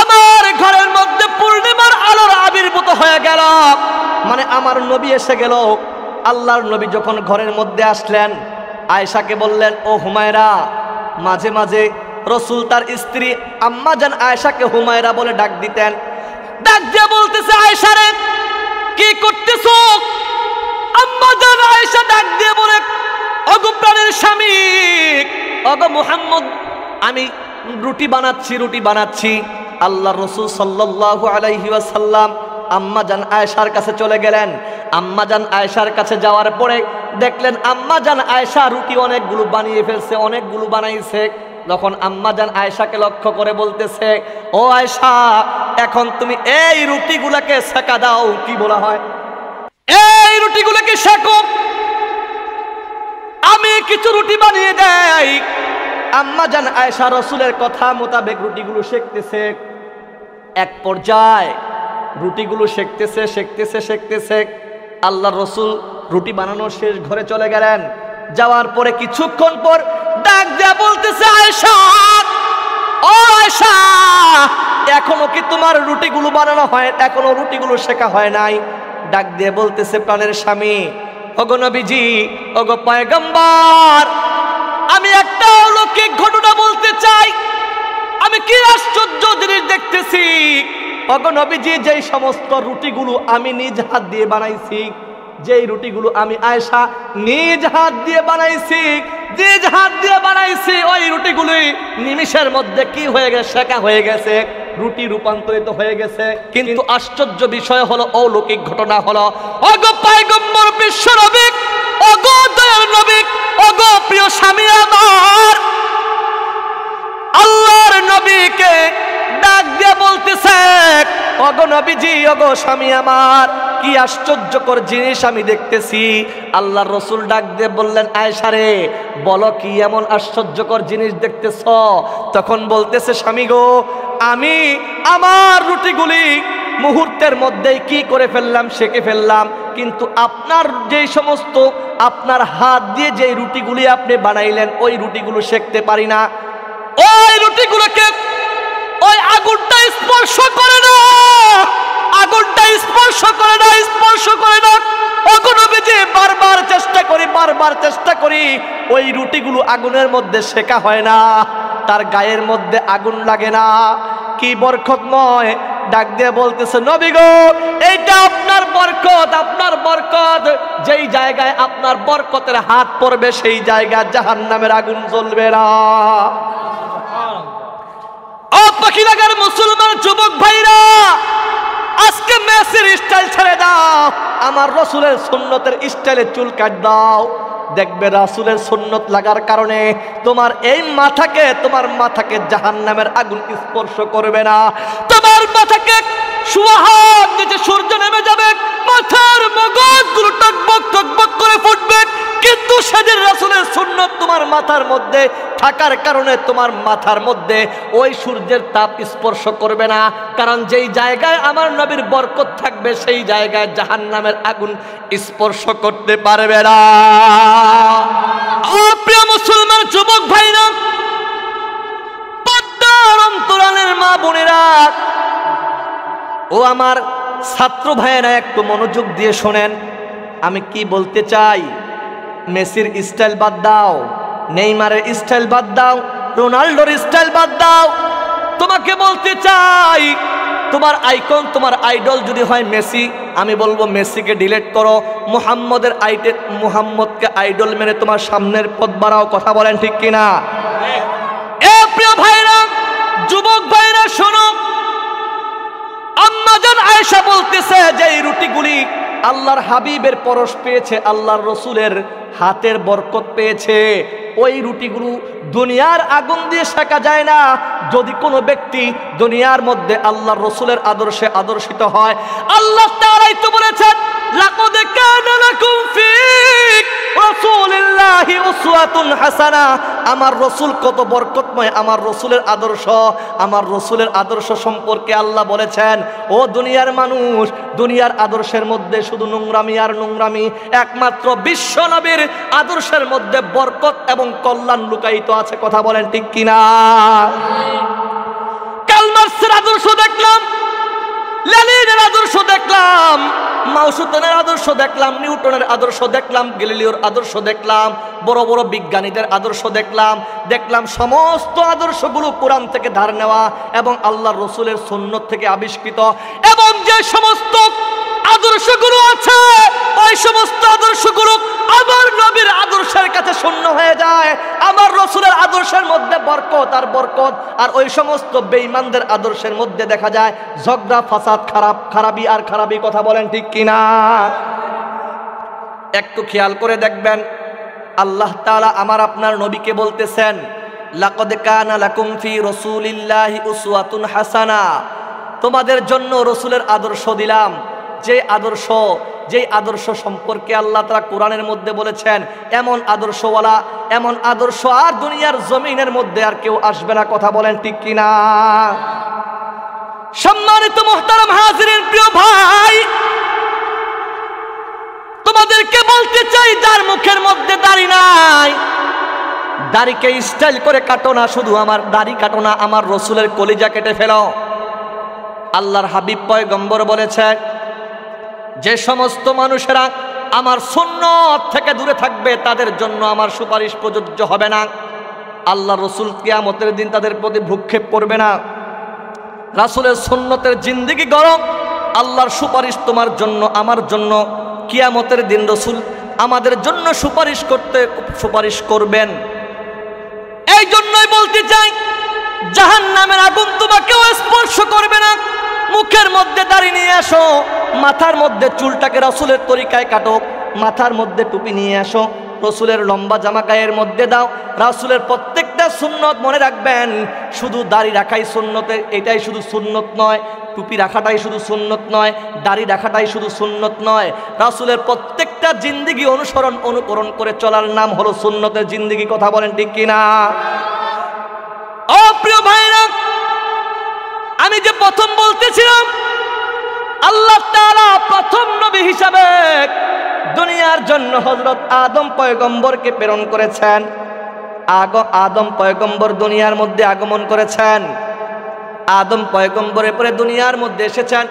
আমার ঘরের মধ্যে পূর্ণিমার আলোর আবির্ভূত হয়ে গেল। মানে আমার নবী এসে গেল। আল্লাহর নবী যখন ঘরের মধ্যে আসলেন, আয়েশাকে বললেন, ও হুমায়রা। মাঝে মাঝে রসুল তার স্ত্রী আম্মা জান আয়েশাকে হুমায়রা বলে ডাক দিতেন। ডাক দিয়ে বলতেছে, আয়েশা রে, কি করতেছো? আম্মা জান আয়েশা ডাক দিয়ে বলে, ওগো প্রাণের স্বামী, ওগো মুহাম্মদ, আমি রুটি বানাচ্ছি। আল্লাহর রাসূল সাল্লাল্লাহু আলাইহি ওয়াসাল্লাম আম্মা জান আয়েশার কাছে চলে গেলেন। আম্মা জান আয়েশার কাছে যাওয়ার পরে দেখলেন আম্মা জান আয়েশা রুটি অনেকগুলো বানিয়ে ফেলছে, অনেকগুলো বানাইছে। যখন আম্মা জান আয়েশাকে লক্ষ্য করে বলতেছে, ও আয়েশা, এখন তুমি এই রুটিগুলোকে সেকা দাও। কি বলা হয়? এই রুটিগুলোকে সেকো, আমি কিছু রুটি বানিয়ে দেই। আম্মা জান আয়েশা রাসূলের কথা মোতাবেক রুটিগুলো সেকতেছে। এক পর্যায়ে রুটিগুলো সেকতেছে। আল্লাহর রাসূল রুটি বানানো শেষ, ঘরে চলে গেলেন। যাওয়ার পরে কিছুক্ষণ পর ডাক দিয়ে বলতেছে, আয়েশা, ও আয়েশা, এখনো কি তোমার রুটিগুলো বানানো হয়? এখনো রুটিগুলো শেখা হয় নাই? ডাক দিয়ে বলতেছে, প্রাণের স্বামী, ওগো নবীজি, ওগো পয়গম্বর, আমি একটা অলৌকিক ঘটনা বলতে চাই। আমি কি আশ্চর্য জিনিস দেখতেছি। ওগো নবীজি, যেই সমস্ত রুটিগুলো আমি নিজ হাত দিয়ে বানাইছি, যেই রুটিগুলো আমি আয়েশা নিজ হাত দিয়ে বানাইছি, যে হাত দিয়ে বানাইছি ওই রুটিগুলি নিমিষের মধ্যে কি হয়ে গেছে, সেকা হয়ে গেছে, রুটি রূপান্তরিত হয়ে গেছে। কিন্তু আশ্চর্য বিষয় হলো, অলৌকিক ঘটনা হলো, ওগো পয়গম্বর বিশ্ব নবী, ওগো দয়াল নবী, ওগো প্রিয় স্বামী আমার, আল্লাহর নবীকে ডাক দিয়ে বলতেছে, ওগো নবীজি, ওগো স্বামী আমার, কি আশ্চর্যকর জিনিস আমি দেখতেছি। আল্লাহর রাসূল ডাক দিয়ে বললেন, আয়েশা রে, বলো কি এমন আশ্চর্যকর জিনিস দেখতেছ? তখন বলতেছে, স্বামী গো, আমি আমার রুটিগুলি মুহূর্তের মধ্যেই কি করে ফেললাম, সেকে ফেললাম, কিন্তু আপনার যেই সমস্ত আপনার হাত দিয়ে যেই রুটিগুলি আপনি বানাইলেন ওই রুটিগুলো সেকতে পারি না। ওই রুটিগুলোকে ওই আগুনটা স্পর্শ করে না, আগুনটা স্পর্শ করে না, স্পর্শ করে না। ওগো নবীজি, বারবার চেষ্টা করি ওই রুটিগুলো আগুনের মধ্যে সেকা হয় না, তার গায়ের মধ্যে আগুন লাগে না। কি বরকতময়! ডাক দিয়ে বলতেছে, নবী গো, এইটা আপনার বরকত, আপনার বরকত। যেই জায়গায় আপনার বরকতের হাত পড়বে সেই জায়গায় জাহান্নামের আগুন জ্বলবে না। ও পাখিরাগার মুসলমান যুবক ভাইরা, আজকে মেসির স্টাইল ছেড়ে দাও, আমার রাসূলের সুন্নতের স্টাইলে চুল কাট দাও। দেখবে রাসূলের সুন্নত লাগার কারণে তোমার মাথাকে জাহান্নামের আগুন স্পর্শ করবে না। তোমার মাথাকে সুহাগ নিচে সূর্য নেমে যাবে, মাথার মগজগুলো টকবক টকবক করে ফুটবে, কিন্তু সেদিন রাসূলের সুন্নত তোমার মাথার মধ্যে থাকার কারণে তোমার মাথার মধ্যে ওই সূর্যের তাপ স্পর্শ করবে না। কারণ যেই জায়গায় আমার নবীর বরকত থাকবে সেই জায়গায় জাহান্নামের আগুন স্পর্শ করতে পারবে না। প্রিয় মুসলমান যুবক ভাইরা, পর্দার অন্তরালের মা বোনেরা, ও আমার ছাত্র ভাইয়েরা, একটু মনোযোগ দিয়ে শোনেন আমি কি বলতে চাই। মেসির স্টাইল বাদ দাও, নেইমারের স্টাইল বাদ দাও, রোনাল্ডোর স্টাইল বাদ দাও। তোমাকে বলতে চাই, তোমার আইকন, তোমার আইডল যদি হয় মেসি, আমি বলবো মেসিকে ডিলিট করো, মুহাম্মদকে আইডল মেনে তোমার সামনের পথ বাড়াও। কথা বলেন ঠিক কিনা? এ প্রিয় ভাইরা, যুবক ভাইরা, শোনো, আম্মা জান আয়েশা বলতেছে যে এই রুটিগুলি আল্লাহর হাবিবের পরশ পেয়েছে, আল্লাহর রাসূলের হাতের বরকত পেয়েছে। ওই রুটিগুলো দুনিয়ার আগুন দিয়ে সেকা যায় না। যদি কোনো ব্যক্তি দুনিয়ার মধ্যে আল্লাহর রাসূলের আদর্শে আদর্শিত হয়, আল্লাহ তাআলাই তো বলেছেন, লাকাদ কানা লাকুম ফি রাসূলিল্লাহি উসওয়াতুন হাসানা। আমার রাসূল কত বরকতময়, আমার রাসূলের আদর্শ সম্পর্কে আল্লাহ বলেছেন, ও দুনিয়ার মানুষ, দুনিয়ার আদর্শের মধ্যে শুধু নোংরামি আর নোংরামি, একমাত্র বিশ্ব নবীর আদর্শের মধ্যে বরকত এবং কল্যাণ লুকায়িত আছে। কথা বলেন ঠিক কিনা? কার্ল মার্কসের আদর্শ দেখলাম, লেনিনের আদর্শ দেখলাম, মাওসুতেনের আদর্শ দেখলাম, নিউটনের আদর্শ দেখলাম, গ্যালিলিওর আদর্শ দেখলাম, বড় বড় বিজ্ঞানীদের আদর্শ দেখলাম। সমস্ত আদর্শগুলো কোরআন থেকে ধার নেওয়া এবং আল্লাহর রাসূলের সুন্নত থেকে আবিষ্কৃত। এবং যে সমস্ত আদর্শগুলো আছে ওই সমস্ত আদর্শগুলো আমার নবীর আদর্শের কাছে শূন্য হয়ে যায়। আমার রাসূলের আদর্শের মধ্যে বরকত আর বরকত, আর ওই সমস্ত বেঈমানদের আদর্শের মধ্যে দেখা যায় ঝগড়া, ফাসাদ, খারাপি আর খারাপি। কথা বলেন ঠিক কিনা? একটু খেয়াল করে দেখবেন, আল্লাহ তাআলা আমার আপনার নবীকে বলতেছেন, লাকাদ কানা লাকুম ফি রাসূলিল্লাহি উসওয়াতুন হাসানা। তোমাদের জন্য রাসূলের আদর্শ দিলাম, যেই আদর্শ সম্পর্কে আল্লাহ তাআলা কোরআনের মধ্যে বলেছেন, এমন আদর্শ আর দুনিয়ার জমিনের মধ্যে আর কেউ আসবে না। কথা বলেন ঠিক কিনা? সম্মানিত মুহতারাম হাজিরিন, প্রিয় ভাই, তোমাদেরকে বলতে চাই, যার মুখের মধ্যে দাড়ি নাই, দাড়িকে স্টাইল করে কাটো না, শুধু আমার দাড়ি কাটো না, আমার রাসূলের কলিজা কেটে ফেলো। আল্লাহর হাবিব পয়গম্বর বলেছেন, যে সমস্ত মানুষেরা আমার সুন্নত থেকে দূরে থাকবে তাদের জন্য আমার সুপারিশ প্রযোজ্য হবে না। আল্লাহর রাসূল কিয়ামতের দিন তাদের প্রতি ভ্রুক্ষেপ করবে না। রাসূলের সুন্নতের জিন্দেগি গরম, আল্লাহর সুপারিশ তোমার জন্য আমার জন্য কিয়ামতের দিন রাসূল আমাদের জন্য সুপারিশ করবেন। এই জন্যই বলতে চাই, জাহান্নামের আগুন তোমাকেও স্পর্শ করবে না। মুখের মধ্যে দাড়ি নিয়ে আসো, মাথার মধ্যে চুলটাকে রাসূলের তরিকায় কাটো, মাথার মধ্যে টুপি নিয়ে আসো, রাসূলের লম্বা জামা গায়ের মধ্যে দাও। রাসূলের প্রত্যেকটা সুন্নত মনে রাখবেন, শুধু দাড়ি রাখাই সুন্নতে, এটাই শুধু সুন্নত নয়, টুপি রাখাটাই শুধু সুন্নত নয়, দাড়ি রাখাটাই শুধু সুন্নত নয়। রাসূলের প্রত্যেকটা জিন্দেগি অনুকরণ করে চলার নাম হলো সুন্নতের জিন্দেগি। কথা বলেন ঠিক কিনা? ও প্রিয় ভাইরা, আমি যে প্রথম বলতেছিলাম, আল্লাহ তাআলা প্রথম নবী হিসাবে দুনিয়ার জন্য হযরত আদম পয়গম্বরকে প্রেরণ করেছেন। আদম পয়গম্বর দুনিয়ার মধ্যে আগমন করেছেন। আদম পয়গম্বরের পরে দুনিয়ার মধ্যে এসেছেন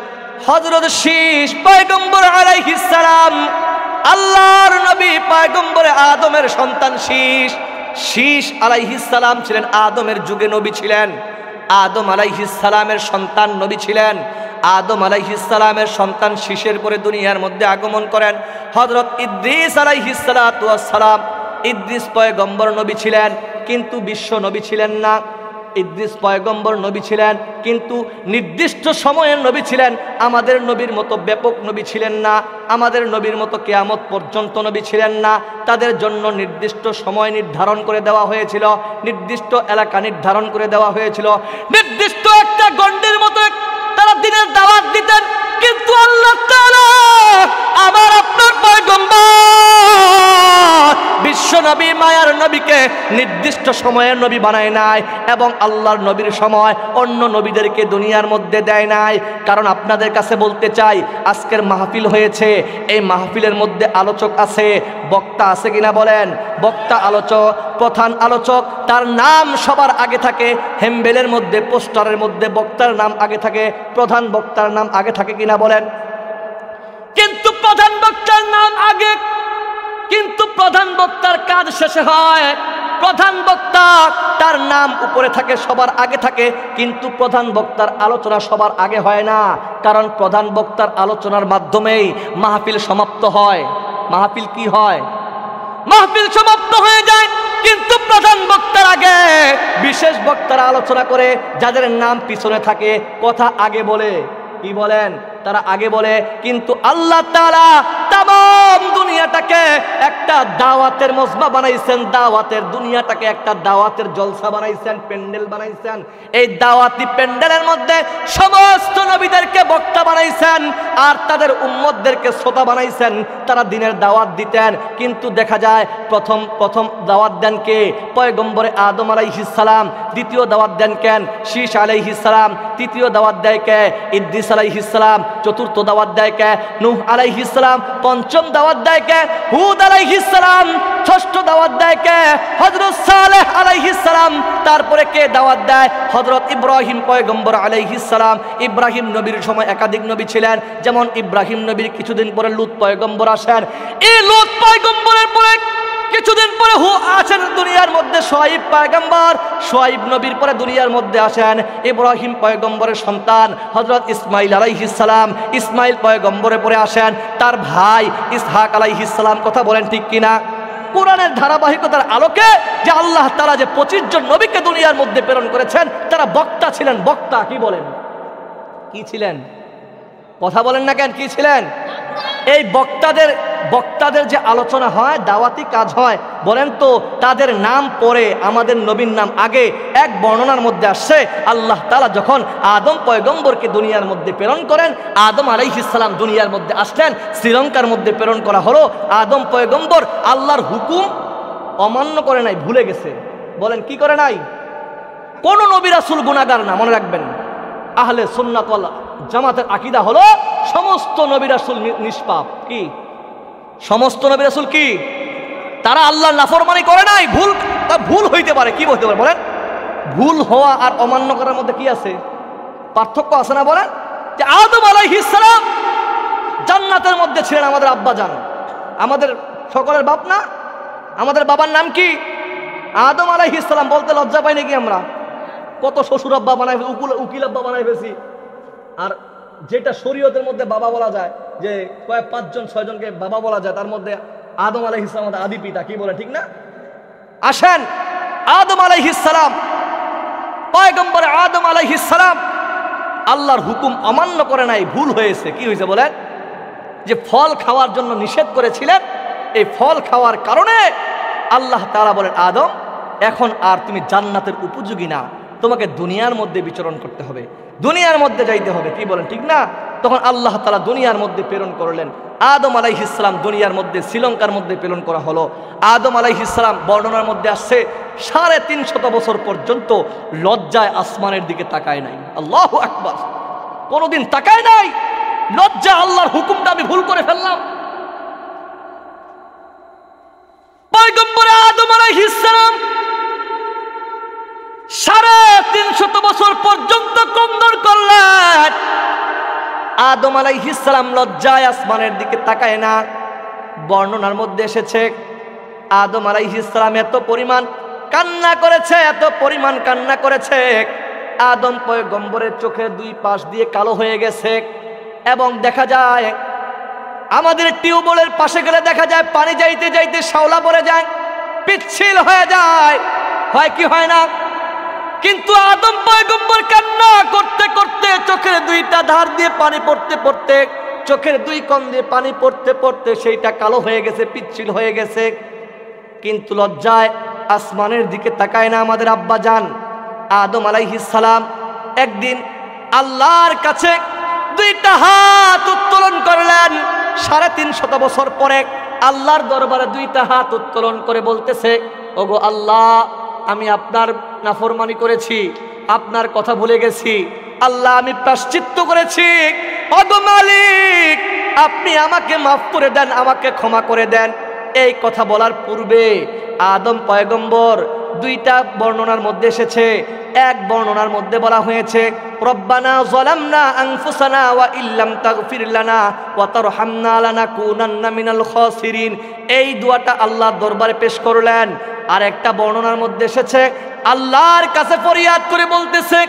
হযরত শীষ পয়গম্বর আলাইহিস সালাম। আল্লাহর নবী পয়গম্বরে আদমের সন্তান শীষ আলাইহিস সালাম ছিলেন আদমের যুগে নবী ছিলেন। আদম আলাইহিস সালামের সন্তান নবী ছিলেন। আদম আলাইহিস সালামের সন্তান শীষের পরে দুনিয়ার মধ্যে আগমন করেন হযরত ইদ্রিস আলাইহিস সালাতু ওয়াস সালাম। ইদ্রিস পয়গম্বর নবী ছিলেন, কিন্তু বিশ্ব নবী ছিলেন না। ইদ্রিস পয়গম্বর নবী ছিলেন, কিন্তু নির্দিষ্ট সময়ের নবী ছিলেন। আমাদের নবীর মতো ব্যাপক নবী ছিলেন না, আমাদের নবীর মতো কিয়ামত পর্যন্ত নবী ছিলেন না। তাদের জন্য নির্দিষ্ট সময় নির্ধারণ করে দেওয়া হয়েছিল, নির্দিষ্ট এলাকা নির্ধারণ করে দেওয়া হয়েছিল, নির্দিষ্ট একটা গণ্ডের মতো তারা দিনের দাওয়াত দিতেন। কিন্তু আল্লাহ তাআলা আমার আপনার পয়গম্বর বিশ্ব নবী মায়ার নবীকে নির্দিষ্ট সময়ের নবী বানায় নাই, এবং আল্লাহর নবীর সময় অন্য নবীদেরকে দুনিয়ার মধ্যে দেয় নাই। কারণ আপনাদের কাছে বলতে চাই, আজকের মাহফিল হয়েছে, এই মাহফিলের মধ্যে আলোচক আছে, বক্তা আছে কিনা বলেন? বক্তা, আলোচক, প্রধান আলোচক, তার নাম সবার আগে থাকে। হেম্বেলের মধ্যে, পোস্টারের মধ্যে বক্তার নাম আগে থাকে, প্রধান বক্তার নাম আগে থাকে কিনা বলেন? কিন্তু প্রধান বক্তার নাম আগে, কিন্তু প্রধান বক্তার কাজ শেষে হয়। প্রধান বক্তা, তার নাম উপরে থাকে, সবার আগে থাকে, কিন্তু প্রধান বক্তার আলোচনা সবার আগে হয় না। কারণ প্রধান বক্তার আলোচনার মাধ্যমেই মাহফিল সমাপ্ত হয়। মাহফিল কি হয়? মাহফিল সমাপ্ত হয়ে যায়, কিন্তু প্রধান বক্তার আগে বিশেষ বক্তারা আলোচনা করে, যাদের নাম পিছনে থাকে, কথা আগে বলে। কি বলেন? তারা আগে বলে। কিন্তু আল্লাহ তাআলা তামাম দুনিয়াটাকে একটা দাওয়াতের মজমা বানাইছেন, দাওয়াতের দুনিয়াটাকে একটা দাওয়াতের জলসা বানাইছেন, প্যান্ডেল বানাইছেন। এই দাওয়াতি প্যান্ডেলের মধ্যে সমস্ত নবীদেরকে বক্তা বানাইছেন, আর তাদের উম্মতদেরকে শ্রোতা বানাইছেন। তারা দিনের দাওয়াত দিতেন, কিন্তু দেখা যায় প্রথম দাওয়াত দেন কে? পয়গম্বরে আদম আলাইহিস সালাম। দ্বিতীয় দাওয়াত দেন কেন? শীষ আলাইহিস সালাম। তৃতীয় দাওয়াত দেয় কে? ইদ্রিস আলাইহিস সালাম। চতুর্থ দাওয়াত দেয় কে? নূহ আলাইহিস সালাম। পঞ্চম দাওয়াত দেয় কে? হুদ আলাইহিস সালাম। ষষ্ঠ দাওয়াত দেয় কে? হযরত সালেহ আলাইহিস সালাম। তারপরে কে দাওয়াত দেয়? হযরত ইব্রাহিম পয়গম্বর আলাইহিস সালাম। ইব্রাহিম নবীর সময় একাধিক নবী ছিলেন, যেমন ইব্রাহিম নবীর কিছুদিন পরে লূত পয়গম্বর আসেন। এই লূত পয়গম্বরের পরে কিছুদিন পরে আসেন দুনিয়ার মধ্যে শুআয়ব পয়গম্বর। শুআয়ব নবীর পরে দুনিয়ার মধ্যে আসেন ইব্রাহিম পয়গম্বরের সন্তান হযরত ইসমাইল আলাইহিস সালাম। ইসমাইল পয়গম্বরের পরে আসেন তার ভাই ইসহাক আলাইহিস সালাম। কথা বলেন ঠিক কিনা? কোরআনের ধারাবাহিকতার আলোকে যে আল্লাহ তাআলা যে 25 জন নবীকে দুনিয়ার মধ্যে প্রেরণ করেছেন, তারা বক্তা ছিলেন। বক্তা কি বলেন? কি ছিলেন? কথা বলেন না কেন? কি ছিলেন? এই বক্তাদের যে আলোচনা হয়, দাওয়াতি কাজ হয়, বলেন তো তাদের নাম পরে আমাদের নবীর নাম আগে। এক বর্ণনার মধ্যে আসছে, আল্লাহ তাআলা যখন আদম পয়গম্বরকে দুনিয়ার মধ্যে প্রেরণ করেন, আদম আলাইহিস সালাম দুনিয়ার মধ্যে আসলেন, শ্রীলঙ্কার মধ্যে প্রেরণ করা হলো। আদম পয়গম্বর আল্লাহর হুকুম অমান্য করে নাই, ভুলে গেছে। বলেন কি করে নাই? কোন নবী রাসূল গুনাহগার না, মনে রাখবেন। আহলে সুন্নাত ওয়াল জামাতের আকীদা হলো সমস্ত নবী রাসূল নিষ্পাপ। কি? সমস্ত নবী রাসূল কি? তারা আল্লাহর নাফরমানি করে নাই। ভুল হইতে পারে, কি বলতে পারে বলেন? ভুল হওয়া আর অমান্য করার মধ্যে কি আছে? পার্থক্য আছে না? বলেন যে আদম আলাইহিস সালাম জান্নাতের মধ্যে ছিলেন, আমাদের আব্বা জান, আমাদের সকলের বাপ না? আমাদের বাবার নাম কি? আদম আলাইহিস সালাম। বলতে লজ্জা পাই নাকি আমরা? কত শ্বশুর আব্বা বানাই, উকিল আব্বা বানাই ফেছি। আর যেটা শরীয়তের মধ্যে বাবা বলা যায়, যে কয়েক 5 জন 6 জনকে বাবা বলা যায়, তার মধ্যে আদম আলাইহিস সালাম আমাদের আদি পিতা, কি বলে ঠিক না? আসেন, আদম আলাইহিস সালাম, পয়গম্বর আদম আলাইহিস সালাম আল্লাহর হুকুম অমান্য করে নাই, ভুল হয়েছে। কি হয়েছে বলেন? যে ফল খাওয়ার জন্য নিষেধ করেছিলেন, এই ফল খাওয়ার কারণে আল্লাহ তাআলা বলেন, আদম এখন আর তুমি জান্নাতের উপযোগী না, তোমাকে দুনিয়ার মধ্যে বিচরণ করতে হবে, দুনিয়ার মধ্যে যাইতে হবে। কি বলেন ঠিক না? তখন আল্লাহ তাআলা দুনিয়ার মধ্যে প্রেরণ করলেন। আদম আলাইহিস সালাম দুনিয়ার মধ্যে, শ্রীলঙ্কার মধ্যে প্রেরণ করা হলো। আদম আলাইহিস সালাম বর্ণনার মধ্যে আসছে 350 বছর পর্যন্ত লজ্জায় আসমানের দিকে তাকায় নাই। আল্লাহু আকবার, কোনোদিন তাকায় নাই। লজ্জা, আল্লাহর হুকুমটা আমি ভুল করে ফেললাম। পয়গম্বর আদম আলাইহিস সালাম 350 বছর পর্যন্ত কন্দন করলেন। আদম আলাইহিস সালাম লজ্জায় আসমানের দিকে তাকায় না। বর্ণনার মধ্যে এসেছে আদম আলাইহিস সালাম এত পরিমাণ কান্না করেছে, এত পরিমাণ কান্না করেছে, আদম পয়গম্বরের চোখের দুই পাশ দিয়ে কালো হয়ে গেছে। এবং দেখা যায় আমাদের টিউবওয়েলের পাশে গেলে দেখা যায় পানি যাইতে যাইতে শ্যাওলা পড়ে যায়, পিচ্ছিল হয়ে যায়, হয় কি হয় না? কিন্তু আদম পয়গম্বর কান্না করতে করতে, চোখের দুইটা ধার দিয়ে পানি পড়তে পড়তে, চোখের দুই কোণ দিয়ে পানি পড়তে পড়তে সেইটা কালো হয়ে গেছে, পিচ্ছিল হয়ে গেছে। কিন্তু লজ্জায় আসমানের দিকে তাকায় না আমাদের আব্বা জান আদম আলাইহিস সালাম। একদিন আল্লাহর কাছে দুইটা হাত উত্তোলন করলেন। 350 বছর পরে আল্লাহর দরবারে দুইটা হাত উত্তোলন করে বলতেছে, ওগো আল্লাহ, আমি আপনার নাফরমানি করেছি, আপনার কথা ভুলে গেছি। আল্লাহ, আমি প্রায়শ্চিত্ত করেছি। ওগো মালিক, আপনি আমাকে মাফ করে দেন, আমাকে ক্ষমা করে দেন। এই কথা বলার পূর্বে আদম পয়গম্বর, দুইটা বর্ণনার মধ্যে এসেছে। এক বর্ণনার মধ্যে বলা হয়েছে, রব্বানা যালামনা আনফুসানা ওয়া ইল্লাম তাগফির লানা ওয়া তারহামনা লানাকুনান্না মিনাল খাসিরিন। এই দোয়াটা আল্লাহর দরবারে পেশ করলেন। আর একটা বর্ণনার মধ্যে এসেছে আল্লাহর কাছে ফরিয়াদ করে বলতেছে,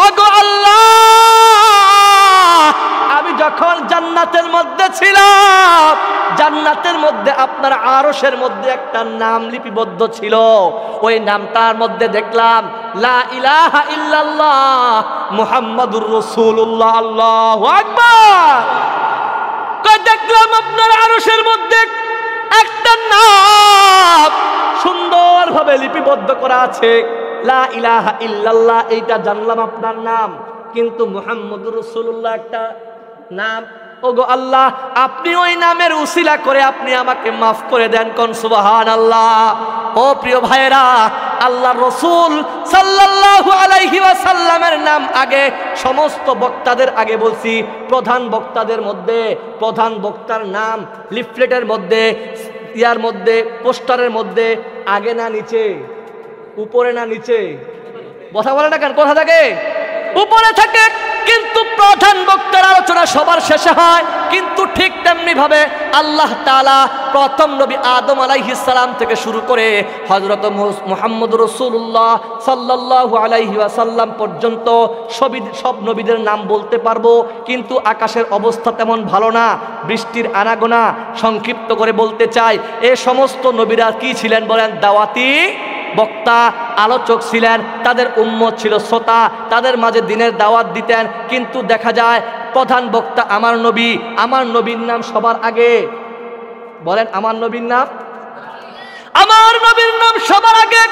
ওগো আল্লাহ, আমি যখন জান্নাতের মধ্যে ছিলাম, জান্নাতের মধ্যে আপনার আরশের মধ্যে একটা নাম লিপিবদ্ধ ছিল। ওই নামটার মধ্যে দেখলাম লা ইলাহা ইল্লাল্লাহ মুহাম্মাদুর রাসূলুল্লাহ। আল্লাহু আকবার। দেখলাম আপনার আরশের মধ্যে একটা নাম সুন্দরভাবে লিপিবদ্ধ করা আছে, লা ইলাহা ইল্লাল্লাহ। এইটা জানলাম আপনার নাম, কিন্তু মুহাম্মাদুর রাসূলুল্লাহ একটা নাম। ওগো আল্লাহ, আপনি ওই নামের উসিলা করে আপনি আমাকে মাফ করে দেন। কোন সুবহানাল্লাহ। ও প্রিয় ভাইরা, আল্লাহর রাসূল সাল্লাল্লাহু আলাইহি ওয়াসাল্লামের নাম আগে, সমস্ত বক্তাদের আগে বলছি, প্রধান বক্তাদের মধ্যে, প্রধান বক্তার নাম লিফলেটের মধ্যে, ইয়ার মধ্যে, পোস্টারের মধ্যে আগে না নিচে, উপরে না নিচে? কথা বলে না কেন? কথা থাকে উপরে থাকে, কিন্তু প্রধান বক্তার আলোচনা সবার শেষে হয়। কিন্তু ঠিক তেমনি ভাবে আল্লাহ তাআলা প্রথম নবী আদম আলাইহিস সালাম থেকে শুরু করে হযরত মুহাম্মদুর রাসূলুল্লাহ সাল্লাল্লাহু আলাইহি ওয়াসাল্লাম পর্যন্ত সব নবীদের নাম বলতে পারবো, কিন্তু আকাশের অবস্থা তেমন ভালো না, বৃষ্টির আনাগোনা। সংক্ষিপ্ত করে বলতে চাই, এ সমস্ত নবীরা কি ছিলেন বলেন? দাওয়াতি বক্তা, আলোচক ছিলেন। তাদের উম্মত ছিল শ্রোতা, তাদের মাঝে দ্বীনের দাওয়াত দিতেন। কিন্তু দেখা যায় প্রধান বক্তা আমার নবী, আমার নবীর নাম সবার আগে। বলেন, আমার নবীর নাম, আমার নবীর নাম সবার আগে।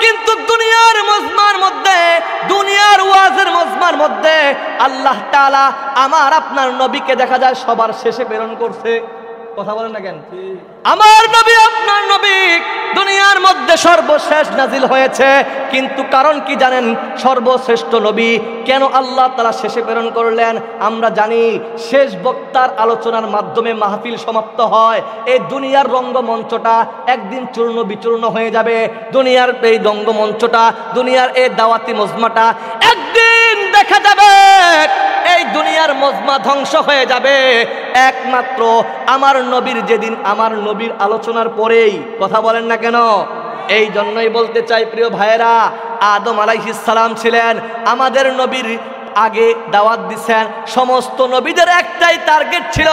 কিন্তু দুনিয়ার মজমার মধ্যে, দুনিয়ার ওয়াজের মজমার মধ্যে আল্লাহ তাআলা আমার আপনার নবীকে দেখা যায় সবার শেষে প্রেরণ করছে। কথা বলেন না কেন? আমার নবী, আপনার নবী দুনিয়ার মধ্যে সর্বশেষ নাজিল হয়েছে। কিন্তু কারণ কি জানেন? সর্বশ্রেষ্ঠ নবী কেন আল্লাহ তাআলা শেষে প্রেরণ করলেন? আমরা জানি শেষ বক্তার আলোচনার মাধ্যমে মাহফিল সমাপ্ত হয়। এই দুনিয়ার রঙ্গমঞ্চটা একদিন চূর্ণ বিচূর্ণ হয়ে যাবে। দুনিয়ার এই রঙ্গমঞ্চটা, দুনিয়ার এই দাওয়াতি মজমাটা একদিন দেখা যাবে এই দুনিয়ার মজমা ধ্বংস হয়ে যাবে। একমাত্র আমার নবীর যেদিন, আমার নবীর আলোচনার পরেই। কথা বলেন না কেন? এই জন্যই বলতে চাই প্রিয় ভাইয়েরা, আদম আলাইহিস সালাম ছিলেন আমাদের নবীর আগে দাওয়াত দিছেন। সমস্ত নবীদের একটাই টার্গেট ছিল,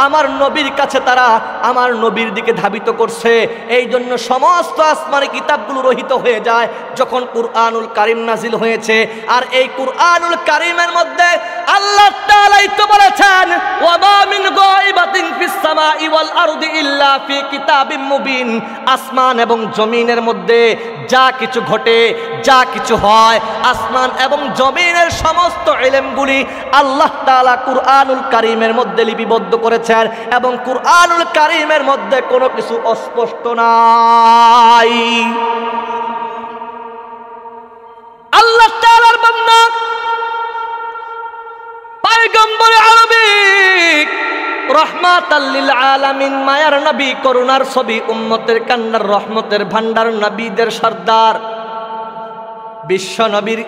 আমার নবীর কাছে তারা আমার নবীর দিকে ধাবিত করছে। এই জন্য সমস্ত আসমানি কিতাবগুলো রহিত হয়ে যায় যখন কুরআনুল কারীম নাজিল হয়েছে। আর এই কুরআনুল কারীমের মধ্যে আল্লাহ তাআলাই তো বলেছেন, ওয়া মা মিন গায়বাতিন ফিস সামাই ওয়াল আরদি ইল্লা ফি কিতাবিম মুবিন। আসমান এবং জমিনের মধ্যে যা কিছু ঘটে, যা কিছু হয়, আসমান এবং জমিনের সমস্ত ইলমগুলি আল্লাহ তাআলা কুরআনুল কারীমের মধ্যে লিপিবদ্ধ করেছেন এবং কুরআনুল কারীমের মধ্যে কোনো কিছু অস্পষ্ট নাই। আল্লাহ তাআলার বান্দা পয়গম্বর আরবি রহমাতাল লিল আলামিন, মায়ার নবী, করুণার ছবি, উম্মতের কান্নার রহমতের ভান্ডার, নবীদের সর্দার বিশ্ব নবীর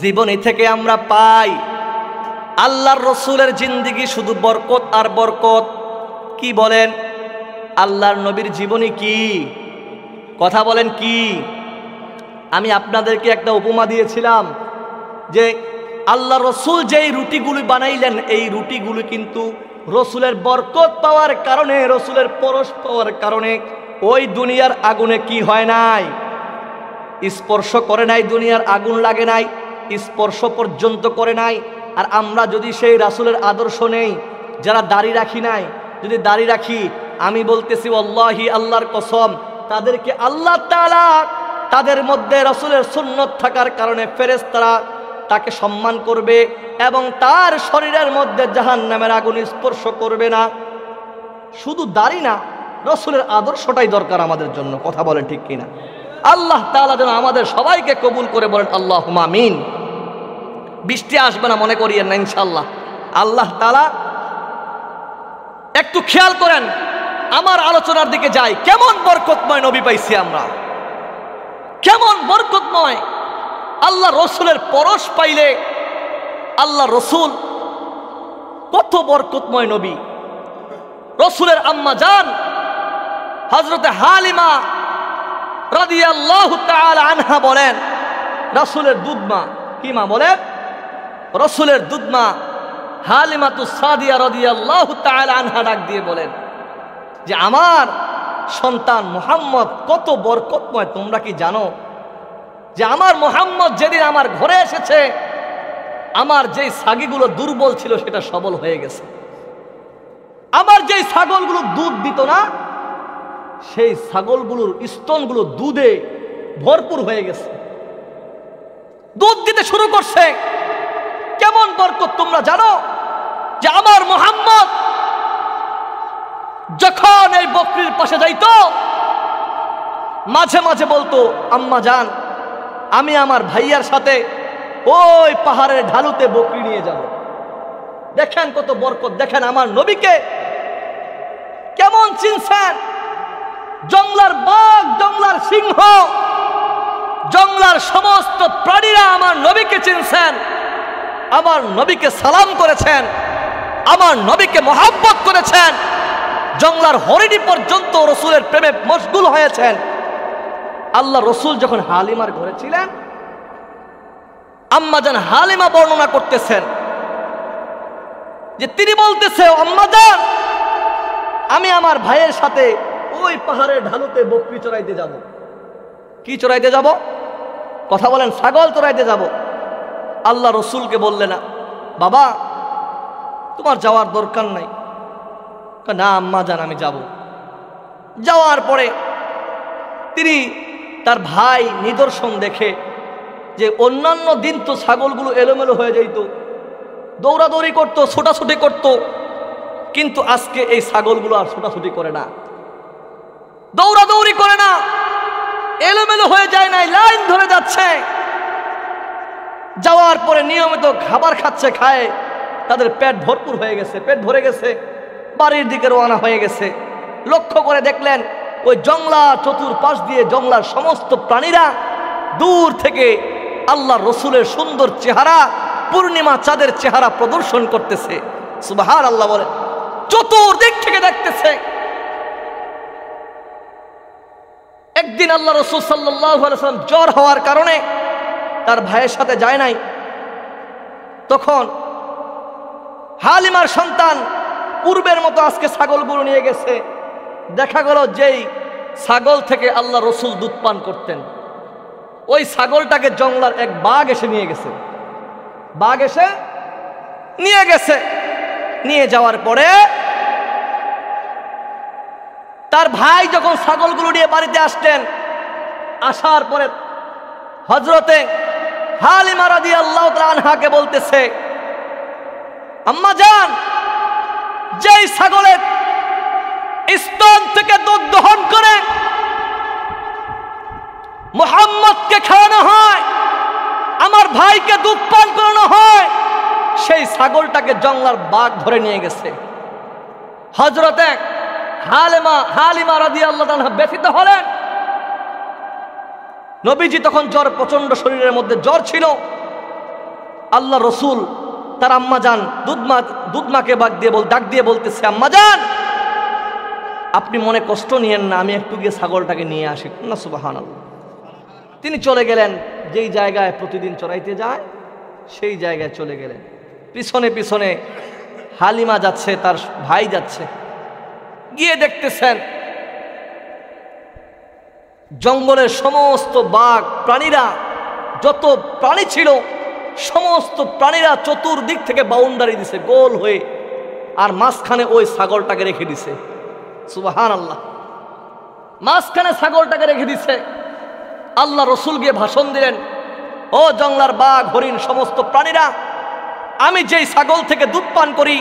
জীবনী থেকে আমরা পাই আল্লাহর রসুলের জিন্দেগি শুধু বরকত আর বরকত। কি বলেন? আল্লাহর নবীর জীবনী কি? কথা বলেন কি? আমি আপনাদেরকে একটা উপমা দিয়েছিলাম যে আল্লাহ রসুল যেই রুটিগুলি বানাইলেন, এই রুটিগুলি কিন্তু রসুলের বরকত পাওয়ার কারণে, রসুলের পরশ পাওয়ার কারণে ওই দুনিয়ার আগুনে কি হয় নাই? স্পর্শ করে নাই, দুনিয়ার আগুন লাগে নাই, স্পর্শ পর্যন্ত করে নাই। আর আমরা যদি সেই রাসূলের আদর্শ নেই, যারা দাড়ি রাখি নাই, যদি দাড়ি রাখি, আমি বলতেছি আল্লাহি, আল্লাহর কসম, তাদেরকে আল্লাহ তাআলা তাদের মধ্যে রাসূলের সুন্নত থাকার কারণে ফেরেশতারা তাকে সম্মান করবে এবং তার শরীরের মধ্যে জাহান্নামের আগুন স্পর্শ করবে না। শুধু দাড়ি না, রাসূলের আদর্শটাই দরকার আমাদের জন্য। কথা বলেন ঠিক কিনা? আল্লাহ তাআলা যেন আমাদের সবাইকে কবুল করে, বলেন আল্লাহুম্মা আমিন। বৃষ্টি আসবে না মনে করিয়েন না, ইনশাআল্লাহ। আল্লাহ তাআলা একটু খেয়াল করেন, আমার আলোচনার দিকে যাই। কেমন বরকতময় নবী পাইছি আমরা, কেমন বরকতময়। আল্লাহ রসুলের পরশ পাইলে আল্লাহ রসুল কত বরকতময় নবী। রসুলের আম্মা জান হযরতে হালিমা রাদিয়াল্লাহু তাআলা আনহা বলেন, রাসূলের দুধমা, কি মা বলেন? রসুলের দুধমা হালিমাতুস সাদিয়া রাদিয়াল্লাহু তাআলা আনহা ডাক দিয়ে বলেন যে আমার সন্তান মুহাম্মদ কত বরকতময়। তোমরা কি জানো যে আমার মুহাম্মদ যেদিন আমার ঘরে এসেছে, আমার যেই ছাগলগুলো দুর্বল ছিল সেটা সবল হয়ে গেছে। আমার যেই ছাগলগুলো দুধ দিত না, সেই ছাগলগুলোর স্তনগুলো দুধে ভরপুর হয়ে গেছে, দুধ দিতে শুরু করছে। কেমন বরকত তোমরা জানো যে আমার মুহাম্মদ যখন এই বকরির পাশে যাইতো, মাঝে মাঝে বলতো, আম্মা জান, আমি আমার ভাইয়ার সাথে ওই পাহাড়ের ঢালুতে বকরি নিয়ে যাব। দেখেন কত বরকত, দেখেন আমার নবীকে কেমন চিনছেন। জঙ্গলার বাঘ, জঙ্গলার সিংহ, জঙ্গলার সমস্ত প্রাণীরা আমার নবীকে চিনছেন, আমার নবীকে সালাম করেছেন, আমার নবীকে মহব্বত করেছেন। জঙ্গলার হরিণী পর্যন্ত রসুলের প্রেমে মশগুল হয়েছেন। আল্লাহ রসুল যখন হালিমার ঘরে ছিলেন, আম্মা জান হালিমা বর্ণনা করতেছেন যে তিনি বলতেছে, আম্মা জান, আমি আমার ভাইয়ের সাথে ওই পাহাড়ের ঢালুতে বকরি চড়াইতে যাব। কি চড়াইতে যাব? কথা বলেন, ছাগল চড়াইতে যাব। আল্লাহ রসুলকে বললে না, বাবা তোমার যাওয়ার দরকার নাই। না আম্মা জান, আমি যাব। যাওয়ার পরে তিনি তার ভাই নিদর্শন দেখে যে অন্যান্য দিন তো ছাগলগুলো এলোমেলো হয়ে যেত, দৌড়াদৌড়ি করত, ছোটাছুটি করত, কিন্তু আজকে এই ছাগলগুলো আর ছোটাছুটি করে না, দৌড়াদৌড়ি করে না, এলোমেলো হয়ে যায় নাই, লাইন ধরে যাচ্ছে। যাওয়ার পরে নিয়মিত খাবার খাচ্ছে, খায়, তাদের পেট ভরপুর হয়ে গেছে, পেট ভরে গেছে, বাড়ির দিকে রওনা হয়ে গেছে। লক্ষ্য করে দেখলেন ওই জংলা চতুর্পাশ দিয়ে জংলার সমস্ত প্রাণীরা দূর থেকে আল্লাহ রসুলের সুন্দর চেহারা, পূর্ণিমা চাঁদের চেহারা প্রদর্শন করতেছে। সুবহানাল্লাহ বলে, চতুর্দিক থেকে দেখতেছে। একদিন আল্লাহ রসুল সাল্লাল্লাহু আলাইহি ওয়াসাল্লাম জ্বর হওয়ার কারণে তার ভাইয়ের সাথে যায় নাই। তখন হালিমার সন্তান পূর্বের মতো আজকে ছাগলগুলো নিয়ে গেছে। দেখা গেল যেই ছাগল থেকে আল্লাহ রসুল দুধ পান করতেন, ওই ছাগলটাকে জঙ্গলার এক বাঘ এসে নিয়ে গেছে। বাঘ এসে নিয়ে গেছে। নিয়ে যাওয়ার পরে তার ভাই যখন ছাগলগুলো নিয়ে বাড়িতে আসতেন, আসার পরে হযরতে হালিমা রাদিয়াল্লাহু তাআলা আনহাকে বলতেছে, আম্মা জান, যেই ছাগলের স্তন থেকে দুধ দহন করে মুহাম্মদকে খাওয়ানো হয়, আমার ভাইকে দুধ পান করানো হয়, সেই ছাগলটাকে জঙ্গলার বাঘ ধরে নিয়ে গেছে। হযরতে হালিমা রাদিয়াল্লাহু তাআলা ব্যথিত হলেন। নবীজি তখন জ্বর, প্রচন্ড শরীরের মধ্যে জ্বর ছিল। আল্লাহ রসুল তার আম্মা জান দুধমাকে ডাক দিয়ে বলতেছে, আম্মা জান, আপনি মনে কষ্ট নিয়েন না, আমি একটু গিয়ে ছাগলটাকে নিয়ে আসি না। সুবহানাল্লাহ। তিনি চলে গেলেন, যেই জায়গায় প্রতিদিন চড়াইতে যায় সেই জায়গায় চলে গেলেন। পিছনে পিছনে হালিমা যাচ্ছে, তার ভাই যাচ্ছে। গিয়ে দেখতেছেন জঙ্গলের সমস্ত বাঘ প্রাণীরা, যত প্রাণী ছিল সমস্ত প্রাণীরা চতুর্দিক থেকে বাউন্ডারি দিছে গোল হয়ে, আর মাঝখানে ওই ছাগলটাকে রেখে দিছে। সুবহানাল্লাহ। মাঝখানে ছাগলটাকে রেখে দিছে। আল্লাহ রসুল গিয়ে ভাষণ দিলেন, ও জঙ্গলার বাঘ, হরিণ, সমস্ত প্রাণীরা, আমি যেই ছাগল থেকে দুধ পান করি,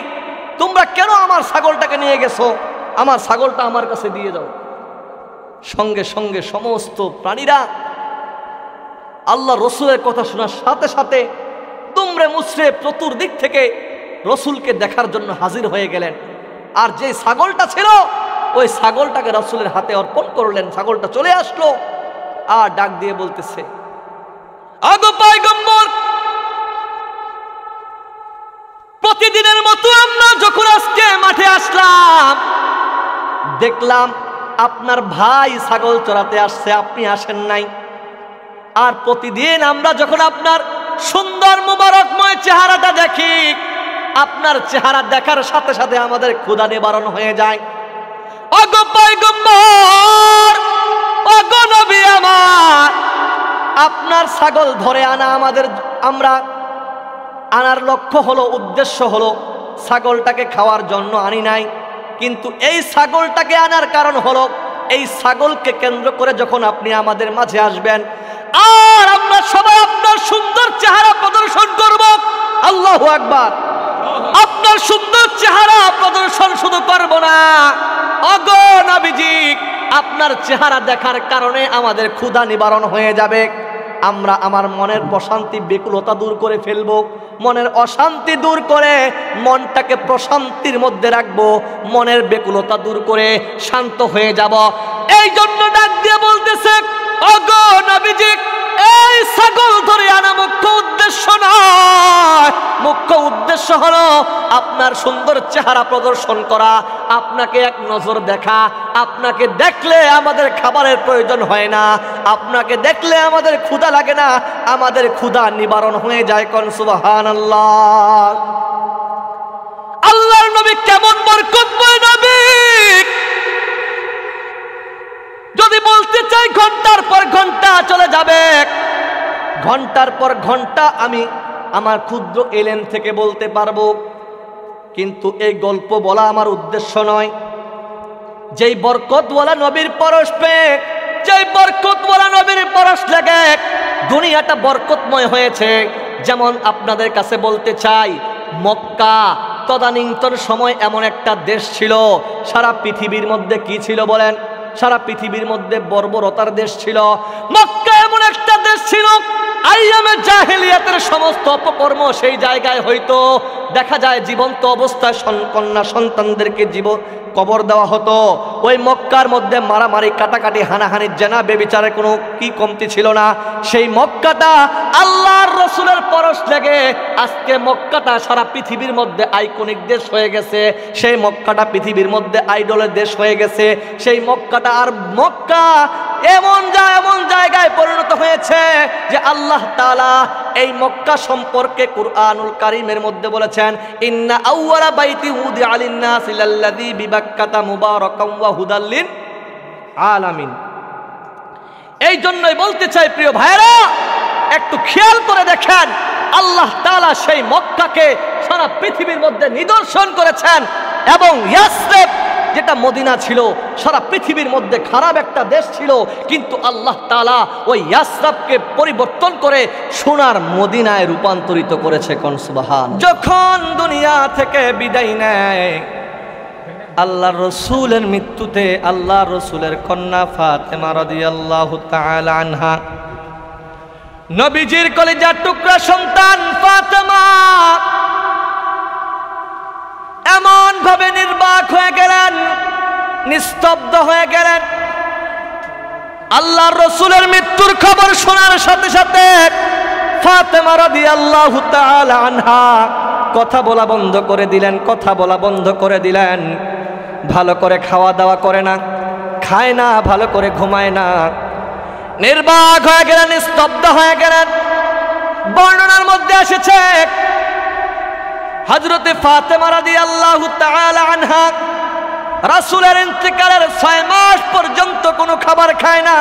তোমরা কেন আমার ছাগলটাকে নিয়ে গেছো? আমার ছাগলটা আমার কাছে দিয়ে যাও। সঙ্গে সঙ্গে সমস্ত প্রাণীরা আল্লাহ রসুলের কথা শোনার সাথে সাথে দুমড়ে মুচড়ে চতুর্দিক থেকে রসুলকে দেখার জন্য হাজির হয়ে গেলেন। আর যে ছাগলটা ছিল ওই ছাগলটাকে রসুলের হাতে অর্পণ করলেন। ছাগলটা চলে আসলো আর ডাক দিয়ে বলতেছে, আগো পয়গম্বর, প্রতিদিনের মতো আমরা যখন আজকে মাঠে আসলাম, দেখলাম আপনার ভাই ছাগল চড়াতে আসছে, আপনি আসেন নাই। আর প্রতিদিন আমরা যখন আপনার সুন্দর মুবারকময় চেহারাটা দেখি, আপনার চেহারা দেখার সাথে সাথে আমাদের ক্ষুধা নিবারণ হয়ে যায়। ওগো পয়গম্বর, ওগো নবী আমার, আপনার ছাগল ধরে আনা আমরা আনার লক্ষ্য হলো, উদ্দেশ্য হলো ছাগলটাকে খাওয়ার জন্য আনি নাই, কিন্তু এই ছাগলটাকে আনার কারণ হলো এই ছাগলকে কেন্দ্র করে যখন আপনি আমাদের মাঝে আসবেন আর আমরা সবাই আপনার সুন্দর চেহারা প্রদর্শন করব। আল্লাহু আকবার। আপনার সুন্দর চেহারা প্রদর্শন শুধু করব না, ওগো নবীজি, আপনার চেহারা দেখার কারণে আমাদের ক্ষুধা নিবারণ হয়ে যাবে। আমরা আমার মনের প্রশান্তি, বেকুলতা দূর করে ফেলবো, মনের অশান্তি দূর করে মনটাকে প্রশান্তির মধ্যে রাখবো, মনের বেকুলতা দূর করে শান্ত হয়ে যাব। এই জন্য ডাক দিয়ে বলতেছে, ওগো নবীজি, এই ছাগল ধরে আনা মুখ্য উদ্দেশ্য নয়, মুখ্য উদ্দেশ্য হলো আপনার সুন্দর চেহারা প্রদর্শন করা, আপনাকে এক নজর দেখা। আপনাকে দেখলে আমাদের খাবারের প্রয়োজন হয় না, আপনাকে দেখলে আমাদের ক্ষুধা লাগে না, আমাদের ক্ষুধা নিবারণ হয়ে যায়। কোন সুবহানাল্লাহ। আল্লাহর নবী কেমন বরকতময় নবী! যদি বলতে চাই ঘন্টার পর ঘন্টা চলে যাবে, ঘন্টার পর ঘন্টা আমি আমার ক্ষুদ্র এলেম থেকে বলতে পারবো, কিন্তু এই গল্প বলা আমার উদ্দেশ্য নয়। যেই বরকতওয়ালা নবীর পরশ পেয়ে, যেই বরকতওয়ালা নবীর পরশ লেগে দুনিয়াটা বরকতময় হয়েছে। যেমন আপনাদের কাছে বলতে চাই, মক্কা তদানীন্তন সময় এমন একটা দেশ ছিল, সারা পৃথিবীর মধ্যে কি ছিল বলেন? সারা পৃথিবীর মধ্যে বর্বরতার দেশ ছিল। মক্কা এমন একটা দেশ ছিল, আইয়ামে জাহেলিয়াতের সমস্ত অপকর্ম সেই জায়গায় হইতো। দেখা যায় জীবন্ত অবস্থায় কন্যা সন্তানদেরকে কবর দেওয়া হতো। ওই মক্কার মধ্যে মারামারি, কাটাকাটি, হানাহানি, জেনা, বেবিচারের কোনো কি কমতি ছিল না। সেই মক্কাটা আল্লাহর রাসূলের পরশ লেগে আজকে মক্কাটা সারা পৃথিবীর মধ্যে আইকনিক দেশ হয়ে গেছে। সেই মক্কাটা পৃথিবীর মধ্যে আইডলের দেশ হয়ে গেছে। সেই মক্কাটা আর মক্কা এমন জায়গায় পরিণত হয়েছে যে আল্লাহ তাআলা এই মক্কা সম্পর্কে কুরআনুল কারীমের মধ্যে বলেছেন, ইন্না আউওয়ালা বাইতি উদিআ লিন-নাসি লাল্লাযী বিবাক্কাতা মুবারাকান ওয়া হুদাল লিল আলামিন। এই জন্যই বলতে চাই প্রিয় ভাইরা, একটু খেয়াল করে দেখেন, আল্লাহ তাআলা সেই মক্কাকে সারা পৃথিবীর মধ্যে নিদর্শন করেছেন। এবং ইয়াসরিব যেটা মদিনা ছিল, সারা পৃথিবীর মধ্যে খারাপ একটা দেশ ছিল, কিন্তু আল্লাহ তাআলা ওই ইয়াসরিবকে পরিবর্তন করে সোনার মদিনায় রূপান্তরিত করেছে। কোন সুবহান। যখন দুনিয়া থেকে বিদায় নেয় আল্লাহর রাসূলের মৃত্যুতে, আল্লাহর রাসূলের কন্যা ফাতেমা রাদিয়াল্লাহু তাআলা আনহা, নবীজির কলিজার টুকরা সন্তান ফাতেমা এমন ভাবে নির্বাক হয়ে গেলেন, নিস্তব্ধ হয়ে গেলেন। আল্লাহর রাসূলের মৃত্যুর খবর শোনার সাথে সাথে ফাতেমা রাদিয়াল্লাহু তাআলা আনহা কথা বলা বন্ধ করে দিলেন, কথা বলা বন্ধ করে দিলেন। ভালো করে খাওয়া দাওয়া করে না, খায় না, ভালো করে ঘুমায় না, নির্বাক হয়ে গেলেন, নিস্তব্ধ হয়ে গেলেন। বর্ণনার মধ্যে এসেছে হযরতে ফাতেমা রাদিয়াল্লাহু তাআলা আনহা রাসূলের ইন্তেকালের 6 মাস পর্যন্ত কোনো খাবার খায় না,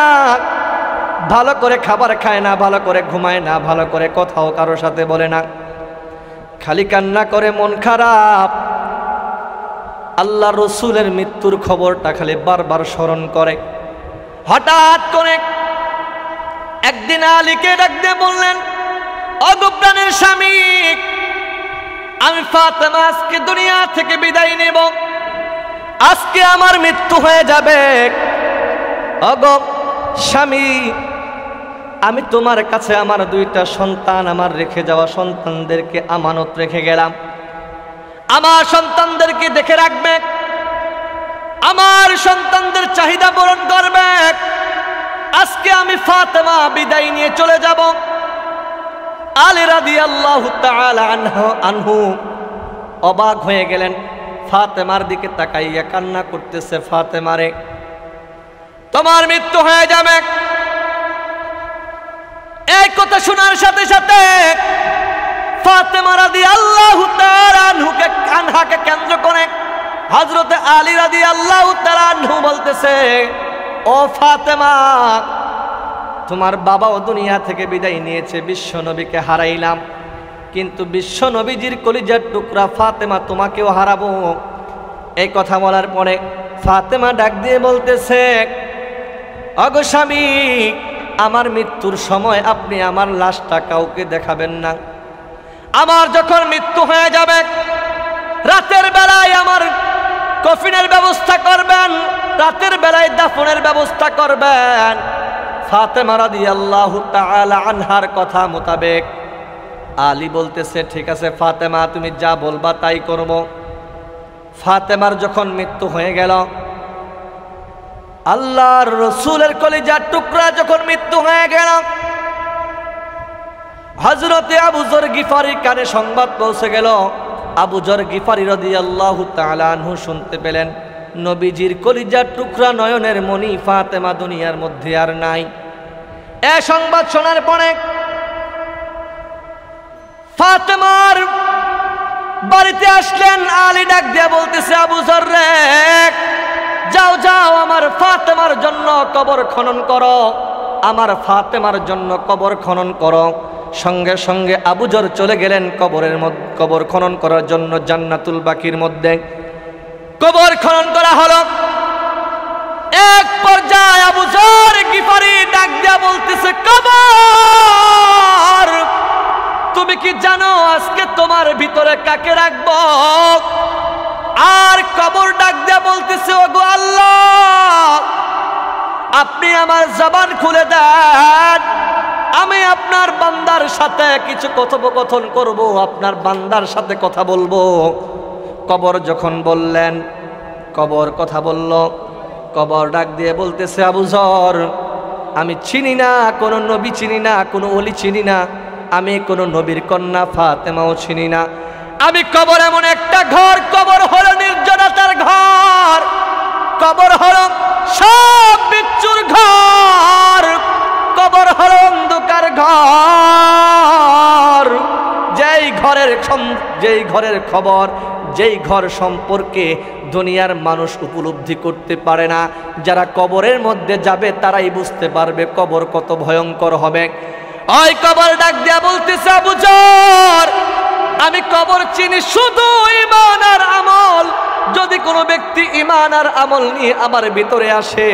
ভালো করে খাবার খায় না, ভালো করে ঘুমায় না, ভালো করে কথাও কারোর সাথে বলে না, খালি কান্না করে, মন খারাপ। আল্লাহ রাসূলের মৃত্যুর খবরটা খালি বারবার স্মরণ করে। হঠাৎ করে একদিন আলীকে ডাক দিয়ে বললেন, ওগো প্রাণের স্বামী, আমি ফাতেমা আজকে দুনিয়া থেকে বিদায় নেব, আজকে আমার মৃত্যু হয়ে যাবে। ওগো স্বামী, আমি তোমার কাছে আমার 2টা সন্তান, আমার রেখে যাওয়া সন্তানদেরকে আমানত রেখে গেলাম, আমার সন্তানদেরকে দেখে রাখবে, আমার সন্তানদের চাহিদা পূরণ করবে। আজকে আমি ফাতেমা বিদায় নিয়ে চলে যাব। আলী রাদিয়াল্লাহু তাআলা আনহু অবাক হয়ে গেলেন, ফাতেমার দিকে তাকাইয়া কান্না করতেছে, ফাতেমারে তোমার মৃত্যু হয়ে যাবে। এই কথা শোনার সাথে সাথে ফাতেমা রাদিয়াল্লাহু তাআলা আনহাকে কেন্দ্র করে হযরতে আলী রাদিয়াল্লাহু তাআলা আনহু বলতেছে, ও ফাতেমা, তোমার বাবাও দুনিয়া থেকে বিদায় নিয়েছে, বিশ্ব নবীকে হারাইলাম, কিন্তু বিশ্ব নবীজির কলিজার টুকরা ফাতেমা তোমাকেও হারাবো। এই কথা বলার পরে ফাতেমা ডাক দিয়ে বলতেছে, ওগো স্বামী, আমার মৃত্যুর সময় আপনি আমার লাশটা কাউকে দেখাবেন না। আমার যখন মৃত্যু হয়ে যাবে, রাতের বেলায় আমার কফিনের ব্যবস্থা করবেন, রাতের বেলায় দাফনের ব্যবস্থা করবেন। ফাতেমা রাদিয়াল্লাহু তাআলা আনহার কথা মোতাবেক আলী বলতেছে, ঠিক আছে ফাতেমা, তুমি যা বলবা তাই করব। ফাতেমার যখন মৃত্যু হয়ে গেল, আল্লাহর রাসূলের কলিজার টুকরা যখন মৃত্যু হয়ে গেল, হযরতে আবু যর গিফারির কানে সংবাদ পৌঁছে গেল। আবু যর গিফারি রাদিয়াল্লাহু তাআলা আনহু শুনতে পেলেন, নবীজির কলিজার টুকরা নয়নের মণি ফাতেমা দুনিয়ার মধ্যে আর নাই। এ সংবাদ শোনার পরে ফাতেমার বাড়িতে আসলেন। আলী ডাক দিয়ে বলতেছে, আবু যর রে, যাও যাও, আমার ফাতেমার জন্য কবর খনন করো, আমার ফাতেমার জন্য কবর খনন করো। সঙ্গে সঙ্গে আবু যর চলে গেলেন কবর খনন করার জন্য। জান্নাতুল বাকির মধ্যে কবর খনন করা হলো। এক পর্যায়ে আবু যর গিফারি ডাক দিয়া বলতেছে, কবর, তুমি কি জানো আজকে তোমার ভিতরে কাকে রাখবো? আর কবর ডাক দিয়া বলতেছে, ওগো আল্লাহ, আপনি আমার জবান খুলে দেন, আমি আপনার বান্দার সাথে কিছু কথোপকথন করব, আপনার বান্দার সাথে কথা বলবো। কবর যখন বললেন, কবর কথা বলল। কবর ডাক দিয়ে বলতেছে, আবু যর, আমি চিনি না, কোনো নবী চিনি না, কোনো ওলি চিনি না, আমি কোনো নবীর কন্যা ফাতেমাও চিনি না। আমি কবর এমন একটা ঘর, কবর হলো নির্জনতার ঘর, কবর হলো সব বিচ্ছুর ঘর, কবর হলো অন্ধকার ঘর। যেই ঘরের খবর, যেই ঘর সম্পর্কে দুনিয়ার মানুষ উপলব্ধি করতে পারে না, যারা কবরের মধ্যে যাবে তারাই বুঝতে পারবে কবর কত ভয়ঙ্কর হবে। ওই কবর ডাক দিয়া বলতেছে, আবু যর, আমি কবর চিনি শুধু ঈমান আর আমল। যদি কোনো ব্যক্তি ঈমান আর আমল নিয়ে আমার ভিতরে আসে,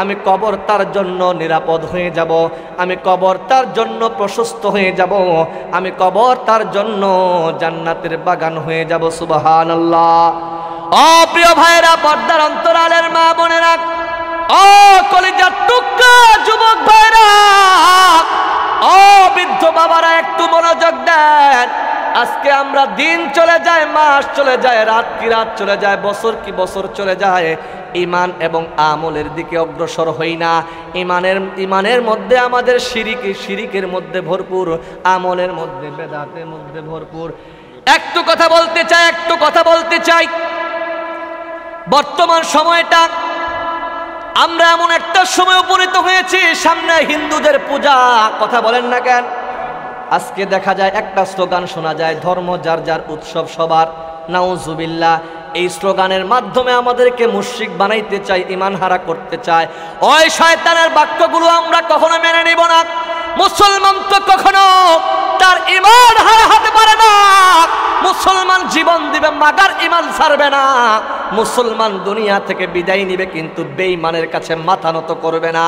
আমি কবর তার জন্য নিরাপদ হয়ে যাব, আমি কবর তার জন্য প্রশস্ত হয়ে যাব, আমি কবর তার জন্য জান্নাতের বাগান হয়ে যাব। সুবহানাল্লাহ। ও প্রিয় ভাইরা, পর্দার অন্তরালের মা বোনেরা, ও কলিজার টুকরা যুবক ভাইরা, ও বৃদ্ধ বাবারা, একটু মনোযোগ দেন। আজকে আমরা দিন চলে যায়, মাস চলে যায়, রাত কি রাত চলে যায়, বছর কি বছর চলে যায়, ঈমান এবং আমলের দিকে অগ্রসর হই না। ঈমানের মধ্যে আমাদের শিরিকের মধ্যে ভরপুর, আমলের মধ্যে বেদাতের মধ্যে ভরপুর। একটু কথা বলতে চাই, বর্তমান সময়টা আমরা এমন একটা সময় উপনীত হয়েছি, সামনে হিন্দুদের পূজা। কথা বলেন না কেন? আজকে দেখা যায় একটা স্লোগান শোনা যায়, ধর্ম যার যার উৎসব সবার। নাউজুবিল্লাহ। এই স্লোগানের মাধ্যমে আমাদেরকে মুশরিক বানাইতে চায়, ঈমান হারা করতে চায়। ওই শয়তানের বাক্যগুলো আমরা কখনো মেনে নিব না। মুসলমান তো কখনো তার ঈমান হারা হতে পারে না। মুসলমান জীবন দিবে মাগার ঈমান ছাড়বে না। মুসলমান দুনিয়া থেকে বিদায় নিবে কিন্তু বেঈমানের কাছে মাথা নত করবে না।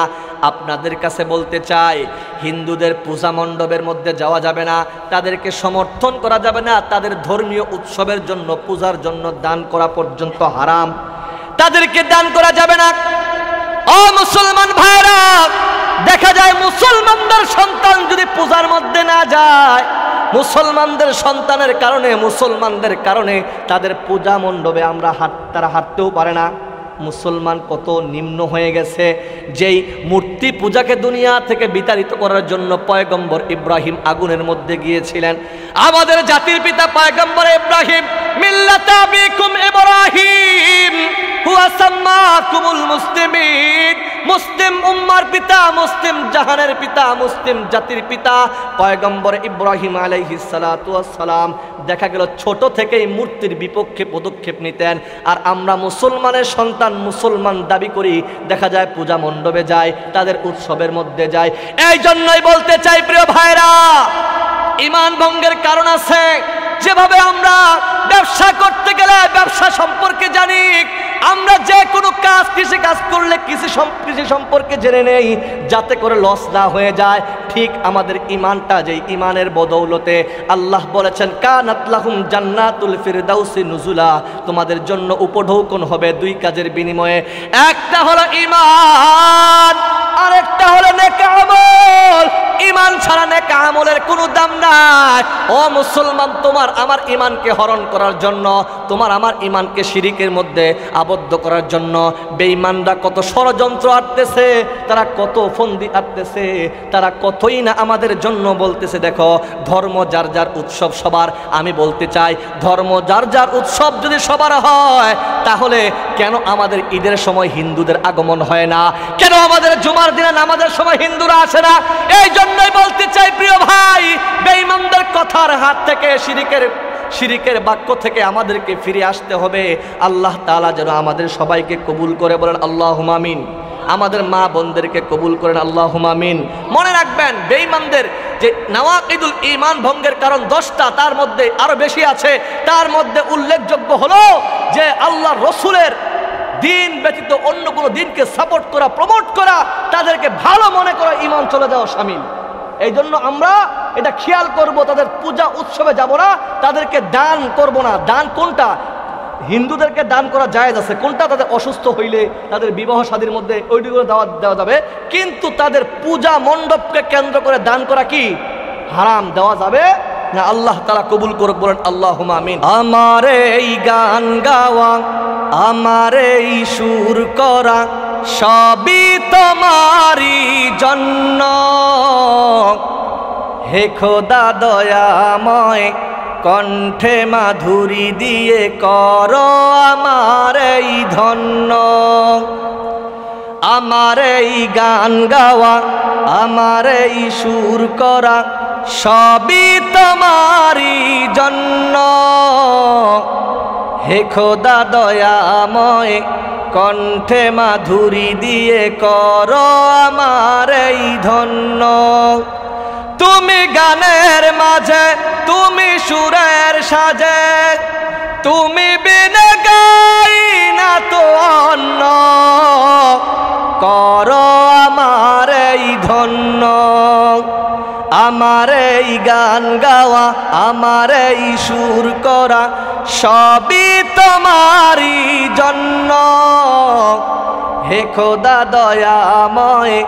আপনাদের কাছে বলতে চাই, হিন্দুদের পূজা মণ্ডপের মধ্যে যাওয়া যাবে না, তাদেরকে সমর্থন করা যাবে না, তাদের ধর্মীয় উৎসবের জন্য, পূজার জন্য দান করা পর্যন্ত হারাম, তাদেরকে দান করা যাবে না। ও মুসলমান ভাইরা, দেখা যায় মুসলমানদের সন্তান যদি পূজার মধ্যে না যায়, মুসলমানদের সন্তানের কারণে, মুসলমানদের কারণে তাদের পূজা মণ্ডপে তারা হাঁটতেও পারে না। মুসলমান কত নিম্ন হয়ে গেছে, যেই মূর্তি পূজাকে দুনিয়া থেকে বিতাড়িত করার জন্য পয়গম্বর ইব্রাহিম আগুনের মধ্যে গিয়েছিলেন। আমাদের জাতির পিতা পয়গম্বর ইব্রাহিম, মিল্লাতা আবিকুম ইব্রাহিম হুয়া সাম্মাকুমুল মুসলিমিন, মুসলিম উম্মার পিতা, মুসলিম জাহানের পিতা, মুসলিম জাতির পিতা পয়গম্বর ইব্রাহিম আলাইহিস সালাতু ওয়াস সালাম দেখা গেল ছোট থেকেই মূর্তির বিপক্ষে পদক্ষেপ নিতেন। আর আমরা মুসলমানের সন্তান, মুসলমান দাবি করি, দেখা যায় পূজা মণ্ডপে যায়, তাদের উৎসবের মধ্যে যায়। এই জন্যই বলতে চাই প্রিয় ভাইরা, ঈমান ভঙ্গের কারণ আছে। যেভাবে আমরা ব্যবসা করতে গেলে ব্যবসা সম্পর্কে জানি, আমরা যে কোনো কাজ, কৃষি কাজ করলে কৃষি সম্পর্কে জেনে নেই যাতে করে লস না হয়ে যায়, ঠিক আমাদের ঈমানটা, যেই ঈমানের বদৌলতে আল্লাহ বলেছেন কানাত লাহুম জান্নাতুল ফিরদাউসি নুজুলা, তোমাদের জন্য উপঢৌকন হবে দুই কাজের বিনিময়ে। একটা হলো ঈমান, আরেকটা হলো নেক আমল। ঈমান ছাড়া নেক আমলের কোনো দাম নাই। ও মুসলমান, তোমার আমার ঈমানকে হরণ করার জন্য, তোমার আমার ঈমানকে শিরিকের মধ্যে আবদ্ধ করার জন্য বেঈমানরা কত ষড়যন্ত্র আটতেছে, তারা কত ফন্দি আটতেছে, তারা কতই না আমাদের জন্য বলতেছে দেখো ধর্ম যার যার উৎসব সবার। আমি বলতে চাই, ধর্ম যার যার উৎসব যদি সবার হয়, তাহলে কেন আমাদের ঈদের সময় হিন্দুদের আগমন হয় না? কেন আমাদের জুমার দিনে নামাজের সময় হিন্দুরা আসে না? এই জন্যই বলতে চাই প্রিয় ভাই, বেঈমানদের কথার হাত থেকে, শিরিকের বাক্য থেকে আমাদেরকে ফিরে আসতে হবে। আল্লাহ তাআলা যেন আমাদের সবাইকে কবুল করে, বলেন আল্লাহুম্মা আমিন। আমাদের মা বোনদেরকে কবুল করেন, আল্লাহুম্মা আমিন। মনে রাখবেন, বেঈমানদের যে নাওয়াকিদুল ঈমান ভঙ্গের কারণ 10টা, তার মধ্যে আরো বেশি আছে। তার মধ্যে উল্লেখযোগ্য হলো যে আল্লাহ রসুলের দিন ব্যতীত অন্য কোনো দিনকে সাপোর্ট করা, প্রমোট করা, তাদেরকে ভালো মনে করা, ঈমান চলে যাওয়া শামিল। এই জন্য আমরা এটা খেয়াল করব, তাদের পূজা উৎসবে যাব না, তাদেরকে দান করব না। দান কোনটা? হিন্দুদেরকে দান করা জায়েজ আছে। কোনটা? তাদের অসুস্থ হইলে, তাদের বিবাহ শাদীর মধ্যে ওইটুকু দেওয়া যাবে, কিন্তু তাদের পূজা মণ্ডপকে কেন্দ্র করে দান করা কি হারাম, দেওয়া যাবে না। আল্লাহ তাআলা কবুল করুক, বলেন আল্লাহুম্মা আমিন। আমার এই গান গাওয়া, আমার এই সুর করা, সবই তোমারই জন্য। হে খোদা দয়াময় কণ্ঠে মাধুরী দিয়ে করো আমার এই ধন্য, আমার এই গান গাওয়া, আমার এই সুর করা সবই তোমারই জন্য। হে খোদা দয়াময় কণ্ঠে মাধুরী দিয়ে করো আমার এই ধন্য। তুমি গানের মাঝে, তুমি সুরের সাজে, তুমি বিনে গাই না তো অন্য, করো আমার এই ধন্য। আমার এই গান গাওয়া, আমার এই সুর করা সবই তোমারই জন্য। হে খোদা দয়াময়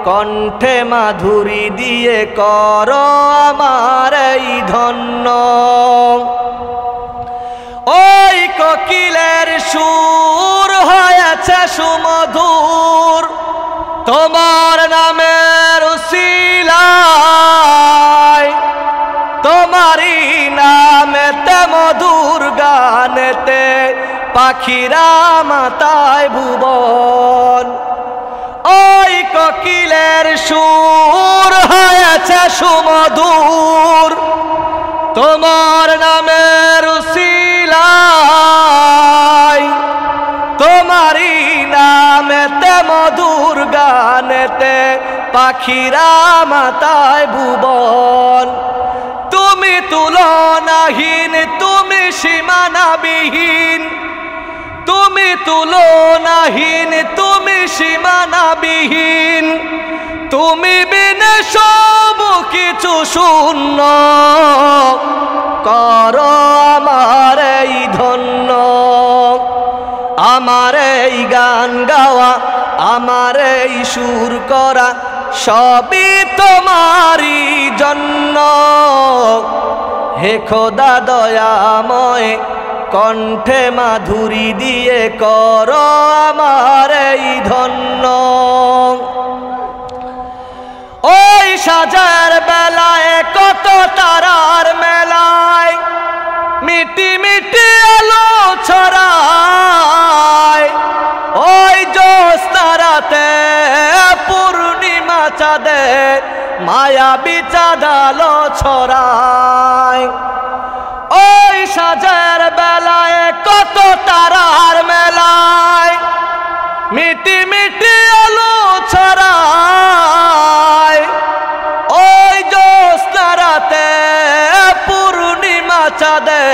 কণ্ঠে মাধুরী দিয়ে করো আমার এই ধন্য। ওই কোকিলের সুর হয়েছে সুমধুর, তোমার নামের উসিলায়, তোমারই নামেতে মধুর গানেতে পাখিরা মাতায় ভুবন। ওই কোকিলের সুর হয়েছে সুমধুর, তোমার নামের উসিলায়, তোমারই নামেতে মধুর গানেতে পাখিরা মাতায় ভুবন। তুমি তুলনাহীন, তুমি সীমানাবিহীন, তুমি তুলনাহীন, তুমি সীমানাবিহীন, তুমি বিনে সব কিছু শূন্য, করো আমার এই ধন্য। আমার এই গান গাওয়া, আমার এই সুর করা সবই তোমারই জন্য। হে খোদা দয়াময় কণ্ঠে মাধুরী দিয়ে করো আমার এই ধন্য। ওই সাজার বেলায় কত তারার মেলায় মিটি মিটি আলো ছড়ায়, ওই জ্যোৎস্নারাতে পূর্ণিমা চাঁদে মায়াবী চাঁদ আলো ছড়ায়। ওই সাজার বেলায় কত তারার মেলায় মিটি মিটি আলো ছড়ায়, ওই জ্যোৎস্নারাতে পূর্ণিমা চাঁদে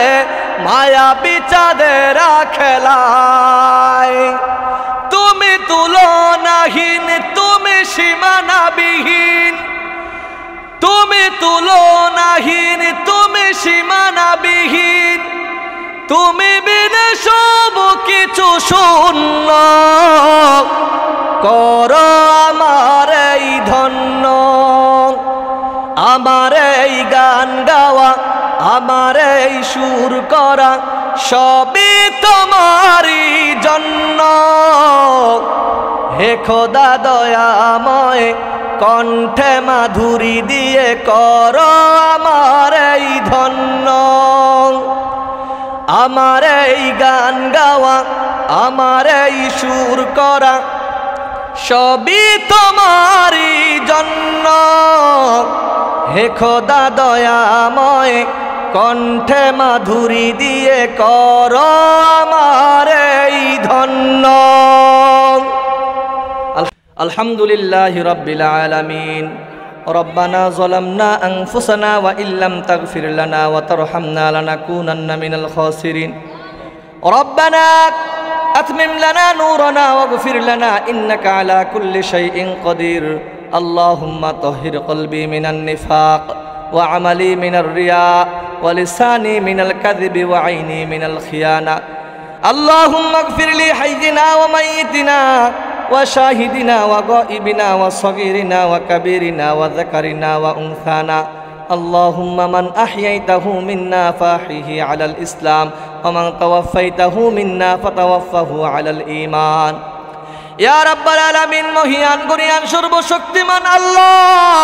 মায়াবী চাঁদের খেলায়। তুমি তুলনাহীন, তুমি সীমানাবিহীন, তুমি তুলনাহীন, তুমি সীমানাবিহীন, তুমি বিনে সব কিছু শূন্য, করো আমার এই ধন্য। আমার এই গান গাওয়া, আমার এই সুর করা সবই তোমারই জন্য। হে খোদা দয়াময় কণ্ঠে মাধুরী দিয়ে করো আমার এই ধন্য। আমার এই গান গাওয়া, আমার এই সুর করা সবই তোমারই জন্য। হে খোদা দয়াময় কণ্ঠে মাধুরী দিয়ে করো আমার এই ধন্য। আলহামদুলিল্লাহি রাব্বিল আলামিন। রব্বানা যালামনা আনফুসানা ওয়া ইল্লাম তাগফির লানা ওয়া তারহামনা লানাকুনান্না মিনাল খাসিরিন। রব্বানা আতমিম লানা নূরানা ওয়াগফির লানা ইন্নাকা আলা কুল্লি শাইইন কাদির। আল্লাহুম্মা তাহহির কলবি মিনান নিফাক ওয়া আমালি মিনার রিয়া ওয়া লিসানি মিনাল কাযিবি ওয়া আইনি মিনাল খিয়ানা। আল্লাহুম্মা ইগফির লি হাইয়িনা ওয়া মাইয়িতিনা وشاهدنا وغائبنا وصغيرنا وكبيرنا وذكرنا وأنثانا. اللهم من أحييته منا فأحيه على الإسلام ومن توفيته منا فتوفه على الإيمان. يا رب العالمين, মহিয়ান গুণিয়ান সর্বশক্তিমান আল্লাহ,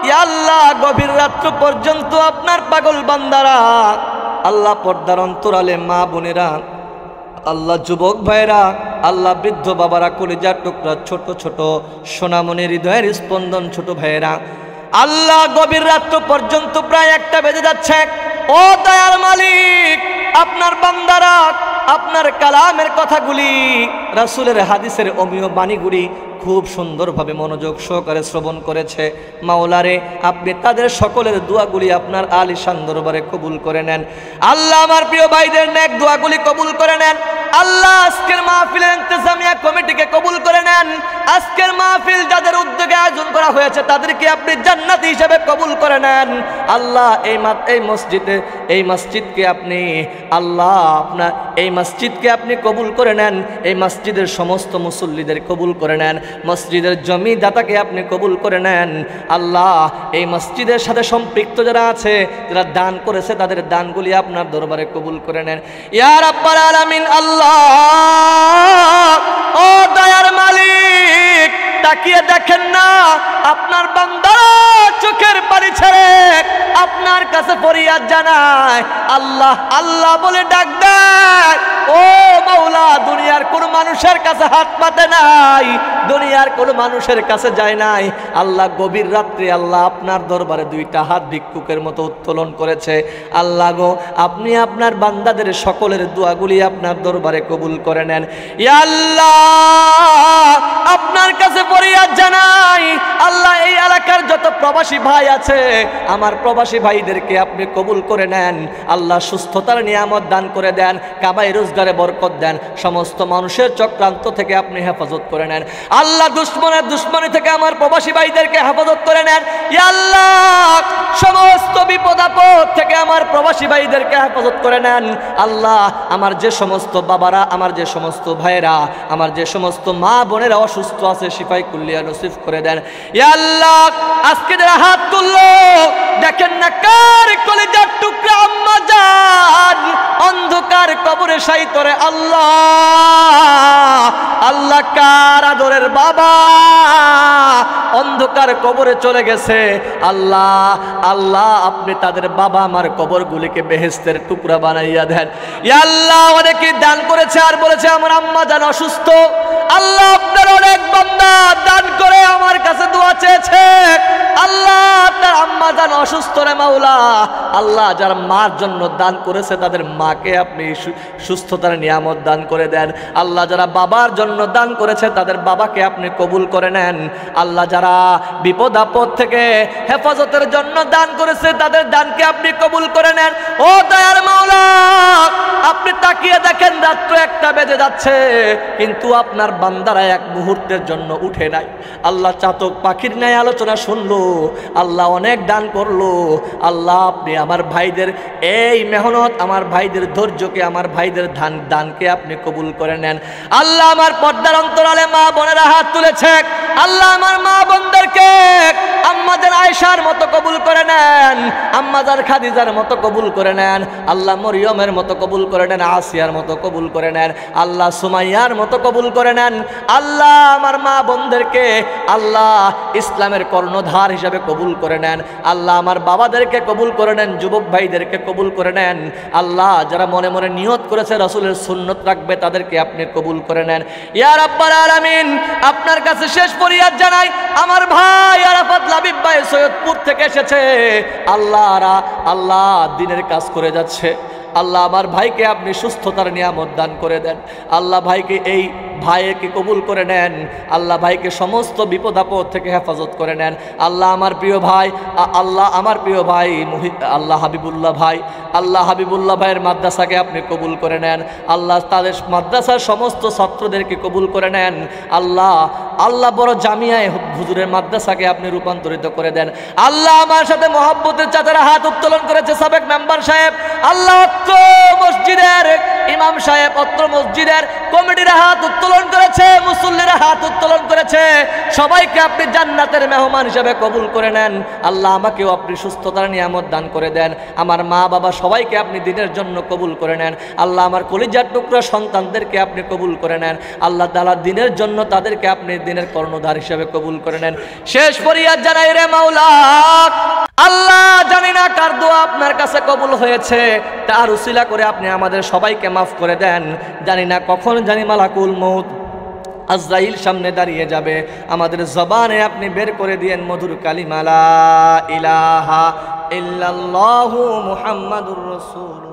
ইয়া আল্লাহ গভীর রাত্র পর্যন্ত আপনার পাগল বান্দারা, আল্লাহ পর্দার অন্তরালে মা বোনেরা, আল্লাহ যুবক ভাইরা, আল্লাহ বৃদ্ধ বাবারা, কলিজার টুকরা ছোট ছোট সোনামণি হৃদয়ের স্পন্দন ছোট ভাইয়েরা, আল্লাহ গভীর রাত্র পর্যন্ত প্রায় 1টা বেজে যাচ্ছে। ও দয়ার মালিক, আপনার বান্দারা আপনার কালামের কথাগুলি, রাসূলের হাদিসের অমীয় বাণীগুলি খুব সুন্দরভাবে মনোযোগ সহকারে শ্রবণ করেছে। মাওলারে আপনি তাদের সকলের দোয়াগুলি আপনার আলিশান দরবারে কবুল করে নেন। আল্লাহ আমার প্রিয় ভাইদের নেক দোয়াগুলি কবুল করে নেন। আল্লাহ আজকের মাহফিলের ইন্তেজামিয়া কমিটিকে কবুল করে নেন। আজকের মাহফিল যাদের উদ্যোগে আয়োজন করা হয়েছে তাদেরকে আপনি জান্নাতি হিসেবে কবুল করে নেন। আল্লাহ এই মসজিদকে আপনি আল্লাহ আপনার এই মসজিদকে আপনি কবুল করে নেন। এই মসজিদের সমস্ত মুসল্লিদের কবুল করে নেন। মসজিদের জমিদাতাকে আপনি কবুল করে নেন। আল্লাহ এই মসজিদের সাথে সম্পৃক্ত যারা আছে, যারা দান করেছে, তাদের দানগুলি আপনার দরবারে কবুল করে নেন ইয়া রাব্বাল আলামিন। আল্লাহ ও দয়ার মালিক, তাকিয়ে দেখেন না আপনার বান্দা চোখের পানি ছেড়ে আপনার কাছে ফরিয়াদ জানায়, আল্লাহ আল্লাহ বলে ডাক দেয়। ও মাওলা, দুনিয়ার কোন মানুষের কাছে হাত পাতে নাই, দুনিয়ার কোন মানুষের কাছে যায় নাই। আল্লাহ গভীর রাত্রে আল্লাহ আপনার দরবারে 2টা হাত ভিক্ষুকের মতো উত্তোলন করেছে। আল্লাহ গো, আপনি আপনার বান্দাদের সকলের দোয়াগুলি আপনার দরবারে কবুল করে নেন ইয়া আল্লাহ। আপনার কাছে ফরিয়াদ জানাই, আল্লাহ এই এলাকার যত প্রবাসী ভাই আছে, আমার প্রবাসী ভাইদেরকে আপনি কবুল করে নেন। আল্লাহ সুস্থতার নিয়ামত দান করে দেন, কামাই রোজগারে বরকত দেন, সমস্ত মানুষের চক্রান্ত থেকে আপনি হেফাজত করে নেন। আল্লাহ দুশ্মনের দুশ্মনী থেকে আমার প্রবাসী ভাইদেরকে হেফাজত করে নেন ইয়া আল্লাহ। সমস্ত বিপদ আপদ থেকে আমার প্রবাসী ভাইদেরকে হেফাজত করে নেন। আল্লাহ আমার যে সমস্ত বাবারা, আমার যে সমস্ত ভাইয়েরা, আমার যে সমস্ত মা বোনেরা অসুস্থ আছে, শিফাই কুল্লিয়া নসিব করে দেন ইয়া আল্লাহ। আজকে যারা হাত তুললো, দেখেন না কার কলিজার টুকরা আম্মা জান অন্ধকার কবরে শায়িতরে, আল্লাহ আল্লাহ কার আদরের বাবা অন্ধকার কবরে চলে গেছে। আল্লাহ আল্লাহ আপনি তাদের বাবা আমার কবরগুলিকে বেহেশতের টুকরা বানাইয়া দেন ইয়া আল্লাহ। অনেকে দান করেছে আর বলেছে আমার আম্মা জান অসুস্থ, আল্লাহ আপনার অনেক বান্দা দান করে আমার কাছে দোয়া চেয়েছে। আল্লাহ আপনার আম্মা জান অসুস্থ রে মাওলা, আল্লাহ যারা মার জন্য দান করেছে তাদের মাকে আপনি সুস্থতার নিয়ামত দান করে দেন। আল্লাহ যারা বাবার জন্য দান করেছে তাদের বাবাকে আপনি কবুল করে নেন। আল্লাহ যারা বিপদ আপদ থেকে হেফাজতের জন্য দান করেছে তাদের দানকে আপনি কবুল করে নেন। ও দয়ার মাওলা, আপনি তাকিয়ে দেখেন রাত্র 1টা বেজে যাচ্ছে, কিন্তু আপনার বান্দারা এক মুহূর্তের জন্য উঠে নাই। আল্লাহ চাতক পাখির ন্যায় আলোচনা শুনলো, আল্লাহ অনেক দান করলো। আল্লাহ আপনি আমার ভাইদের এই মেহনত, আমার ভাইদের ধৈর্যকে, আমার ভাইদের দানকে আপনি কবুল করে নেন। আল্লাহ আমার পর্দার অন্তরালে মা বোনেরা হাত তুলেছে, আল্লাহ আমার মা বোনদেরকে আম্মাজান আয়েশার মতো কবুল করে নেন, আম্মাজান খাদিজার মতো কবুল করে নেন, আল্লাহ মরিয়মের মতো কবুল করে নেন, আসিয়ার মতো কবুল করে নেন, আল্লাহ সুমাইয়ার মতো কবুল করে নেন। আল্লাহ আমার মা বোনদেরকে আল্লাহ ইসলামের কর্ণধার হিসাবে কবুল করে নেন। আল্লাহ আমার বাবাদেরকে কবুল করে নেন, যুবক ভাইদেরকে কবুল করে নেন। আল্লাহ যারা মনে মনে নিয়ত করেছে রাসূলের সুন্নত রাখবে তাদেরকে আপনি কবুল করে নেন ইয়া রাব্বাল আলামিন। আপনার কাছে শেষ ফরিয়াদ জানাই, আমার ভাই আরাফাত লাবিব ভাই সৈয়দপুর থেকে এসেছে, আল্লাহ দিনের কাজ করে যাচ্ছে। আল্লাহ আমার ভাইকে আপনি সুস্থতার নিয়ামত দান করে দেন। আল্লাহ ভাইকে এই ভাইকে কবুল করে নেন। আল্লাহ ভাইকে সমস্ত বিপদ আপদ থেকে হেফাজত করে নেন। আল্লাহ আমার প্রিয় ভাই, আল্লাহ আমার প্রিয় ভাই আল্লাহ হাবিবুল্লাহ ভাই, আল্লাহ হাবিবুল্লাহ ভাইয়ের মাদ্রাসাকে আপনি কবুল করে নেন। আল্লাহ তাদের মাদ্রাসার সমস্ত ছাত্রদেরকে কবুল করে নেন। আল্লাহ বড় জামিয়ায় হুজুরের মাদ্রাসাকে আপনি রূপান্তরিত করে দেন। আল্লাহ আমার সাথে মহব্বতের চাচারা হাত উত্তোলন করেছে সাবেক মেম্বার সাহেব, আল্লাহ মসজিদের ইমাম ইমাম সাহেব অত্র মসজিদের কমিটির হাত উত্তোলন করেছে, মুসল্লিরা হাত উত্তোলন করেছে। সবাইকে আপনি জান্নাতের মেহমান হিসেবে কবুল করে নেন। আল্লাহ আমাকেও আপনি সুস্থতার নিয়ামত দান করে দেন। আমার মা বাবা সবাইকে আপনি দিনের জন্য কবুল করে নেন। আল্লাহ আমার কলিজার টুকরা সন্তানদেরকে আপনি কবুল করে নেন। আল্লাহ তাআলা দিনের জন্য তাদেরকে আপনি দিনের কর্ণধার হিসেবে কবুল করে নেন। শেষ ফরিয়াদ জানাই রে মাওলা, আল্লাহ জানি না কার দোয়া আপনার কাছে কবুল হয়েছে, তার উসিলা করে আপনি আমাদের সবাইকে মাফ করে দেন। জানি না কখন জানি মালাকুল মউত আজরাইল সামনে দাঁড়িয়ে যাবে, আমাদের জবানে আপনি বের করে দিয়েন মধুর কালিমা লা ইলাহা ইল্লাল্লাহু মুহাম্মাদুর রাসূল।